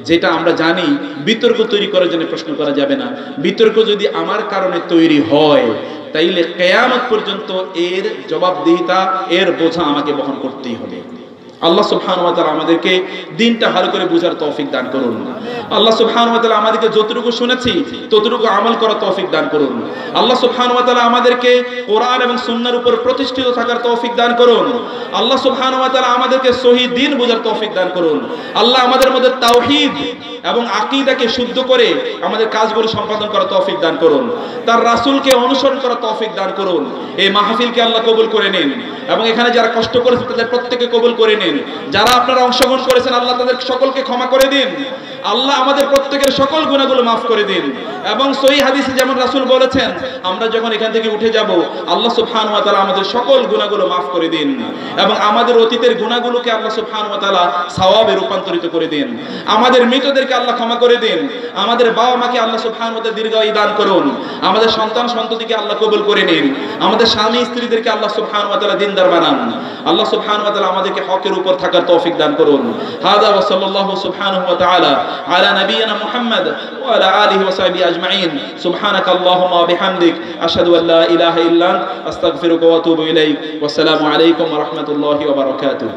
যেটা আমরা জানি, বিতর্ক তৈরি করার জন্য প্রশ্ন করা যাবে না। বিতর্ক যদি আমার কারণে তৈরি হয়, তাইলে কিয়ামত পর্যন্ত এর জবাবদিহিতা, এর বোঝা আমাকে বহন করতেই হবে। আল্লাহ সুবহানাহু ওয়া তাআলা আমাদেরকে দিনটা ভালো করে বুঝার তৌফিক দান করুন। আল্লাহ সুবহানাহু ওয়া তাআলা আমাদেরকে যতটুকু শুনেছি ততটুকু আমল করার তৌফিক দান করুন। আল্লাহ সুবহানাহু ওয়া তাআলা আমাদেরকে কোরআন এবং সুন্নাহর উপর প্রতিষ্ঠিত থাকার তৌফিক দান করুন। আল্লাহ সুবহানাহু ওয়া তাআলা আমাদেরকে সহিহ দ্বীন বোঝার তৌফিক দান করুন। আল্লাহ আমাদের মধ্যে তাওহীদ এবং আকীদাকে শুদ্ধ করে আমাদের কাজগুলো সম্পাদন করার তৌফিক দান করুন। তার রাসূলকে অনুসরণ করার তৌফিক দান করুন। এই মাহফিলকে আল্লাহ কবুল করে নিন এবং এখানে যারা কষ্ট করেছে তাদের প্রত্যেককে কবুল করে নিন। যারা আপনারা অংশগ্রহণ করেছেন, আল্লাহ তাদের সকলকে ক্ষমা করে দিন। আল্লাহ আমাদের প্রত্যেকের সকল গুনাহগুলো মাফ করে দিন। এবং সহিহ হাদিসে যেমন রাসূল বলেছেন, আমরা যখন এখান থেকে উঠে যাব, আল্লাহ সুবহানাহু ওয়া তাআলা আমাদের সকল গুনাহগুলো মাফ করে দিন এবং আমাদের অতীতের গুনাহগুলোকে আল্লাহ সুবহানাহু ওয়া তাআলা সওয়াবে রূপান্তরিত করে দিন। আমাদের মৃতদেরকে আল্লাহ ক্ষমা করে দিন। আমাদের বাবা মাকে আল্লাহ সুবহানাহু ওয়া তাআলা দীর্ঘায়ু দান করুন। আমাদের সন্তান সন্ততিকে আল্লাহ কবুল করে নিন। আমাদের স্বামী স্ত্রীদেরকে আল্লাহ সুবহানাহু ওয়া তাআলা দিনদার বানান। আল্লাহ সুবহানাহু ওয়া তাআলা আমাদেরকে হকের উপর থাকার তৌফিক দান করুন। হাদা ওয়া সাল্লাল্লাহু সুবহানাহু ওয়া তাআলা আলা নবিয়িনা মুহাম্মদ ওয়া আলা আলিহি ওয়া সাহবিহি আজমাইন। সুবহানাকা আল্লাহুম্মা ওয়া বিহামদিক, আশহাদু আল লা ইলাহা ইল্লা আনতা, আস্তাগফিরুকা ওয়া আতুবু ইলাইক। ওয়া আসসালামু আলাইকুম ওয়া রাহমাতুল্লাহি ওয়া বারাকাতুহু।